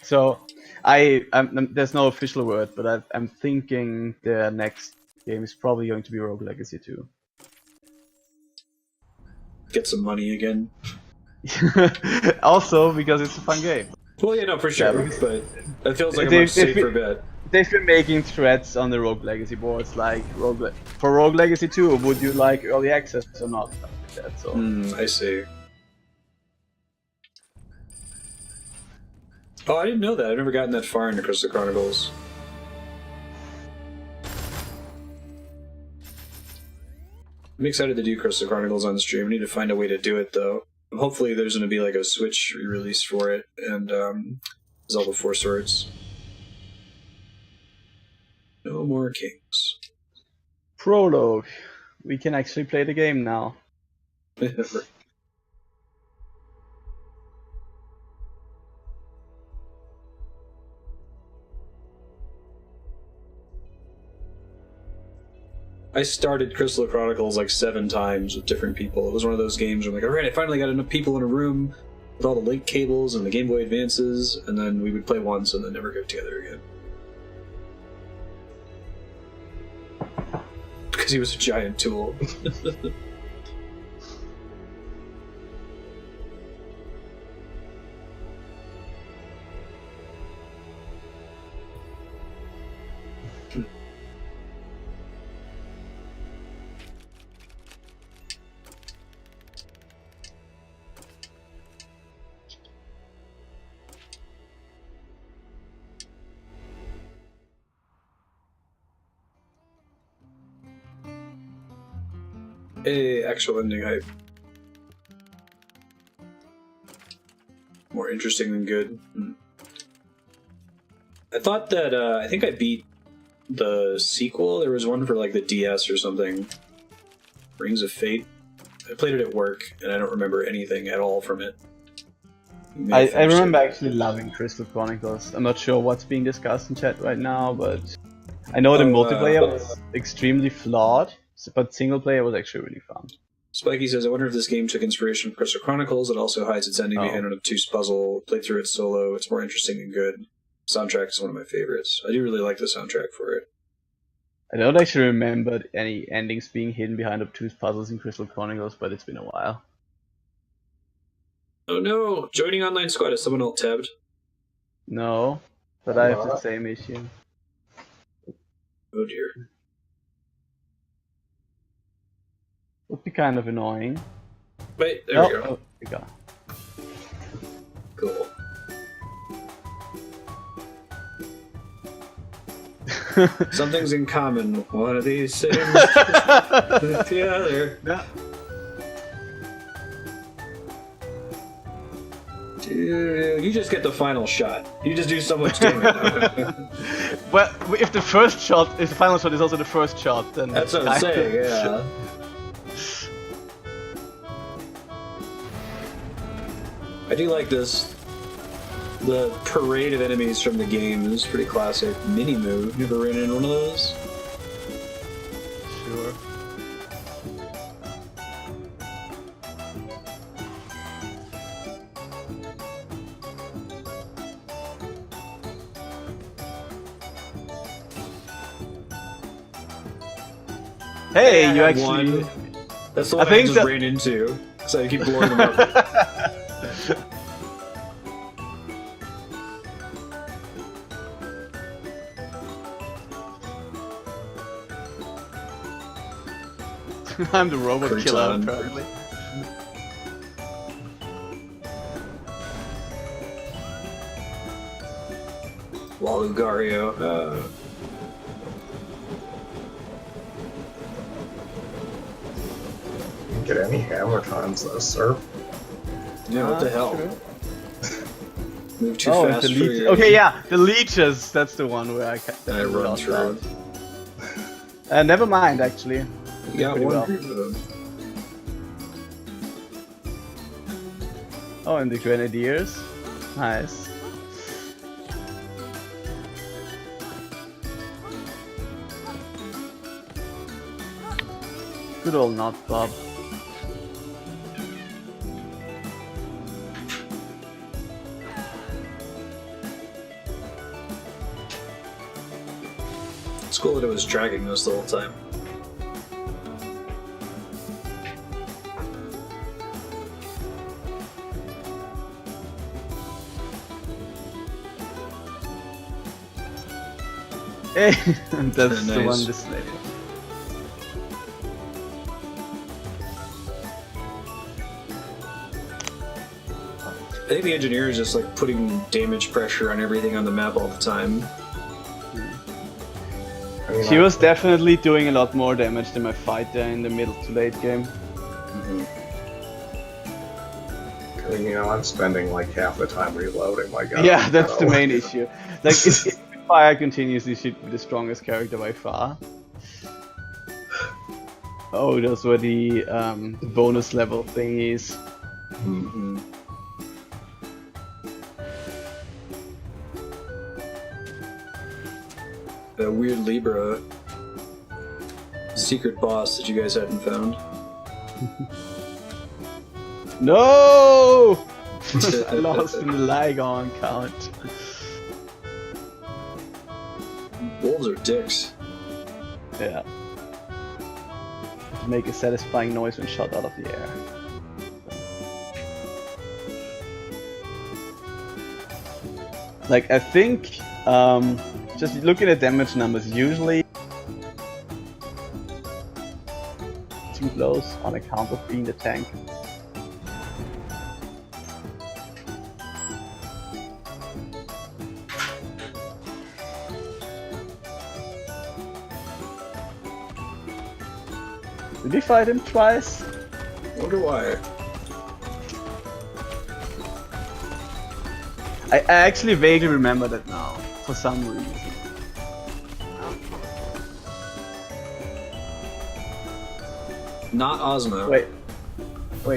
So there's no official word, but I'm thinking the next game is probably going to be Rogue Legacy 2. Get some money again. Also, because it's a fun game. Well, yeah, no, for sure, Yeah, but it feels like a They- much they safer fi- bet. They've been making threads on the Rogue Legacy boards like for Rogue Legacy 2, would you like early access or not? Stuff like that. So I see. Oh, I didn't know that. I've never gotten that far into Crystal Chronicles. I'm excited to do Crystal Chronicles on stream. I need to find a way to do it, though. Hopefully there's going to be like a Switch re-release for it, and Zelda 4 Swords. No more kings. prologue, we can actually play the game now. I started Crystal Chronicles like 7 times with different people. It was one of those games where I'm like, alright, I finally got enough people in a room with all the link cables and the Game Boy Advances, and then we would play once and then never get together again. Because he was a giant tool. Hey, actual ending hype. More interesting than good. I thought that, I think I beat the sequel. There was one for like the DS or something. Rings of Fate. I played it at work, and I don't remember anything at all from it. I remember actually loving Crystal Chronicles. I'm not sure what's being discussed in chat right now, but I know the multiplayer was extremely flawed. but single player was actually really fun. Spiky says, I wonder if this game took inspiration from Crystal Chronicles. It also hides its ending behind an obtuse puzzle. Played through it solo. It's more interesting and good. Soundtrack is one of my favorites. I do really like the soundtrack for it. I don't actually remember any endings being hidden behind obtuse puzzles in Crystal Chronicles, but it's been a while. Oh no! Joining online squad. Is someone alt tabbed? No, but I have the same issue. Oh dear. Would be kind of annoying. Wait, there we go. Oh, we go. Cool. Something's in common. One of these things with the other. Yeah. You just get the final shot. You just do so much damage. Well, if the final shot is also the first shot, then That's what I'm saying, yeah. I do like this. The parade of enemies from the game is pretty classic. Mini move. You ever ran into one of those? Sure. Hey, Yeah, you I actually. won. That's the one I just ran into. So I keep blowing them up. I'm the robot Crouton. killer, apparently. Walugario. Get any hammer times though, sir. Yeah, what the hell? True. Move too fast the for leech. your... Okay, yeah, the leeches. That's the one where I run through. Never mind, actually. You got Pretty one well. group of them. Oh, and the grenadiers. Nice. Good old Not Bob. It's cool that it was tracking us the whole time. Hey, and that's the Nice. one displayed. I think the engineer is just like putting damage pressure on everything on the map all the time. I mean, She was definitely doing a lot more damage than my fighter in the middle to late game. I mean, I'm spending like half the time reloading my gun. Yeah, that's the so- main issue. Like, if fire continuously, should be the strongest character by far. Oh, those were the bonus level thingies. Mm-hmm. That weird Libra secret boss that you guys hadn't found. No! I lost in the Lygon count. Wolves are dicks. Yeah. Make a satisfying noise when shot out of the air. Like, I think, just looking at damage numbers, usually too close on account of being the tank. Did we fight him twice? Wonder why. I actually vaguely remember that now, for some reason. Not Ozma. Wait,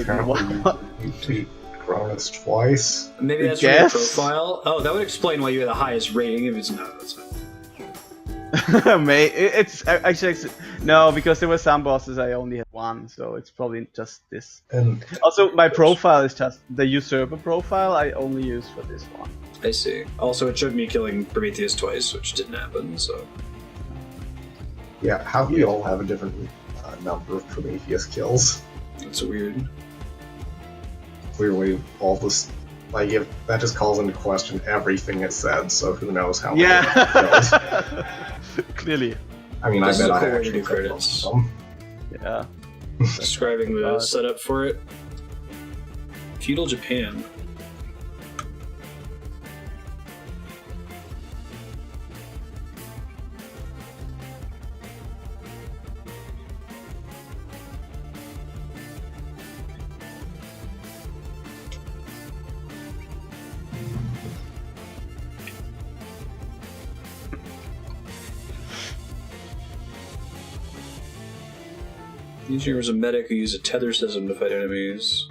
Apparently, what? you beat Cronus twice. Maybe that's from your profile. Oh, that would explain why you had the highest rating if it's not. That's fine. It's actually No, because there were some bosses I only had one, so it's probably just this. And Also, my profile is just the usurper profile I only use for this one. I see. Also, it showed me killing Prometheus twice, which didn't happen, so... yeah, how do we all have a different number of Prometheus kills? It's weird. Clearly, all this, like, if that just calls into question everything it said, so who knows how many kills. Clearly. I mean, This is I a bet cool I way to actually do could credits. some. Yeah. Describing the setup for it. Feudal Japan. The engineer was a medic who used a tether system to fight enemies.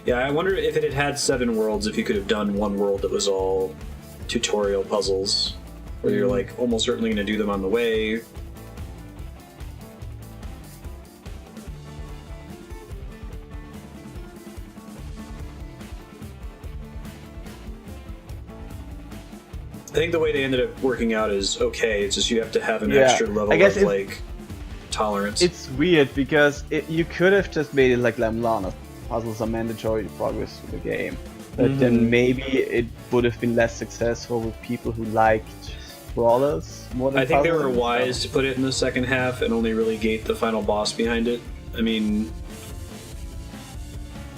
Yeah, I wonder if it had had 7 worlds, if you could have done one world that was all tutorial puzzles, where you're like almost certainly going to do them on the way. I think the way they ended up working out is okay. It's just you have to have an extra level of like tolerance. It's weird because you could have just made it like Lamlana. Puzzles are mandatory to progress through the game, but then maybe it would have been less successful with people who liked brawlers more than I think they were puzzles. wise to put it in the second half and only really gate the final boss behind it. I mean,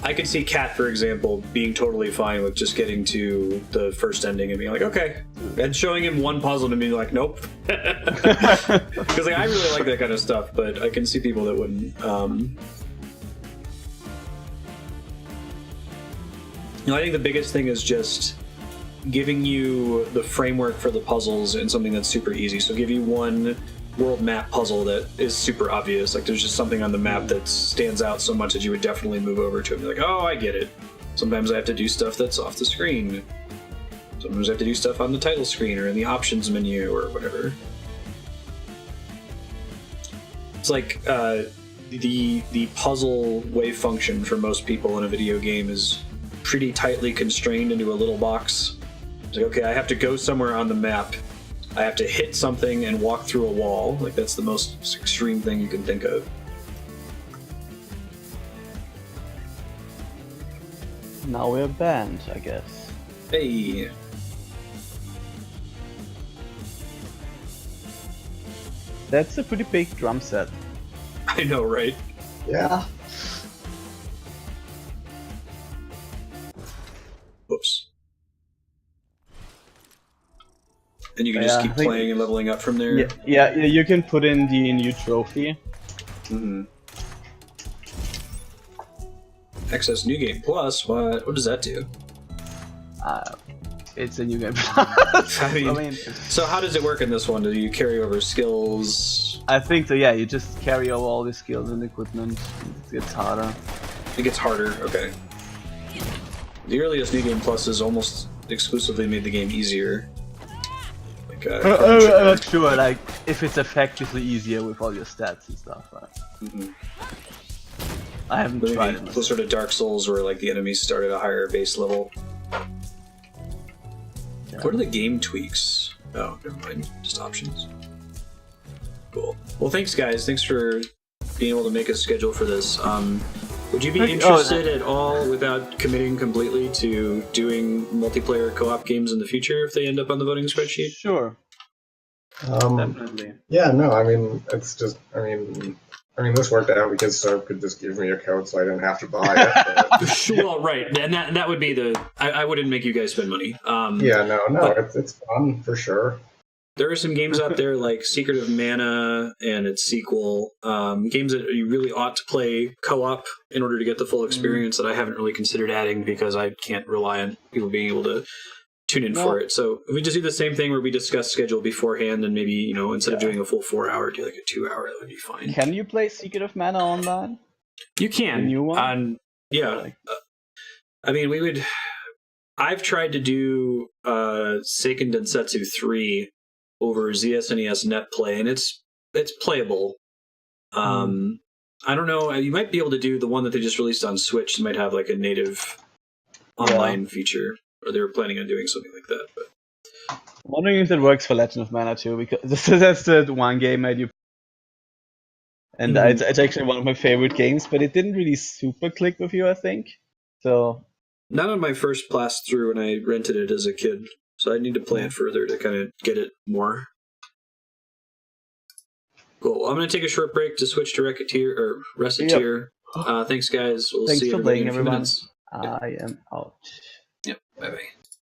I could see Kat, for example, being totally fine with just getting to the first ending and being like, okay, and showing him one puzzle and being like, nope. Because like, I really like that kind of stuff, but I can see people that wouldn't. You know, I think the biggest thing is just giving you the framework for the puzzles in something that's super easy. So give you one world map puzzle that is super obvious. Like there's just something on the map that stands out so much that you would definitely move over to it and be like, oh, I get it. Sometimes I have to do stuff that's off the screen. Sometimes I have to do stuff on the title screen or in the options menu or whatever. It's like the puzzle wave function for most people in a video game is pretty tightly constrained into a little box. It's like, okay, I have to go somewhere on the map. I have to hit something and walk through a wall. Like, that's the most extreme thing you can think of. Now we're banned, I guess. Hey. That's a pretty big drum set. I know, right? Yeah. Whoops. And you can just keep playing and leveling up from there? Yeah, you can put in the new trophy. Mm-hmm. Access New Game Plus? What does that do? It's a new game plus. I mean, so how does it work in this one? Do you carry over skills? I think so, yeah, you just carry over all the skills and equipment. It gets harder. It gets harder, okay. The earliest New Game Pluses almost exclusively made the game easier. Like, I'm not sure, like, if it's effectively easier with all your stats and stuff, right? Mm-hmm. I haven't tried it. Closer to Dark Souls where like the enemies start at a higher base level. Yeah. What are the game tweaks? Oh, never mind. Just options. Cool. Well, thanks guys. Thanks for being able to make a schedule for this. Would you be interested at all, without committing completely, to doing multiplayer co-op games in the future if they end up on the voting spreadsheet? Sure. Definitely. Yeah, no, I mean, it's just, I mean, this worked out because Soap could just give me a code so I didn't have to buy it. Well, right, and that would be the. I wouldn't make you guys spend money. Yeah, no, it's fun for sure. There are some games out there like Secret of Mana and its sequel, games that you really ought to play co-op in order to get the full experience that I haven't really considered adding because I can't rely on people being able to tune in for it. So if we just do the same thing where we discuss schedule beforehand and maybe, you know, instead of doing a full 4 hour, do like a 2 hour, that would be fine. Can you play Secret of Mana online? You can. The new one? Yeah. Like- I mean, we would. I've tried to do Seiken Densetsu 3 over ZSNES Net Play, and it's playable. I don't know. You might be able to do the one that they just released on Switch. It might have like a native online feature, or they were planning on doing something like that. But I'm wondering if that works for Legend of Mana too, because that's the one game I do. And it's actually one of my favorite games, but it didn't really super click with you, I think. So not on my first pass through when I rented it as a kid, so I need to play it further to kind of get it more. Cool. I'm going to take a short break to switch to Reciteer. Thanks, guys. We'll thanks see for everybody playing, in a few everyone. minutes. I am out. Yep. Bye-bye.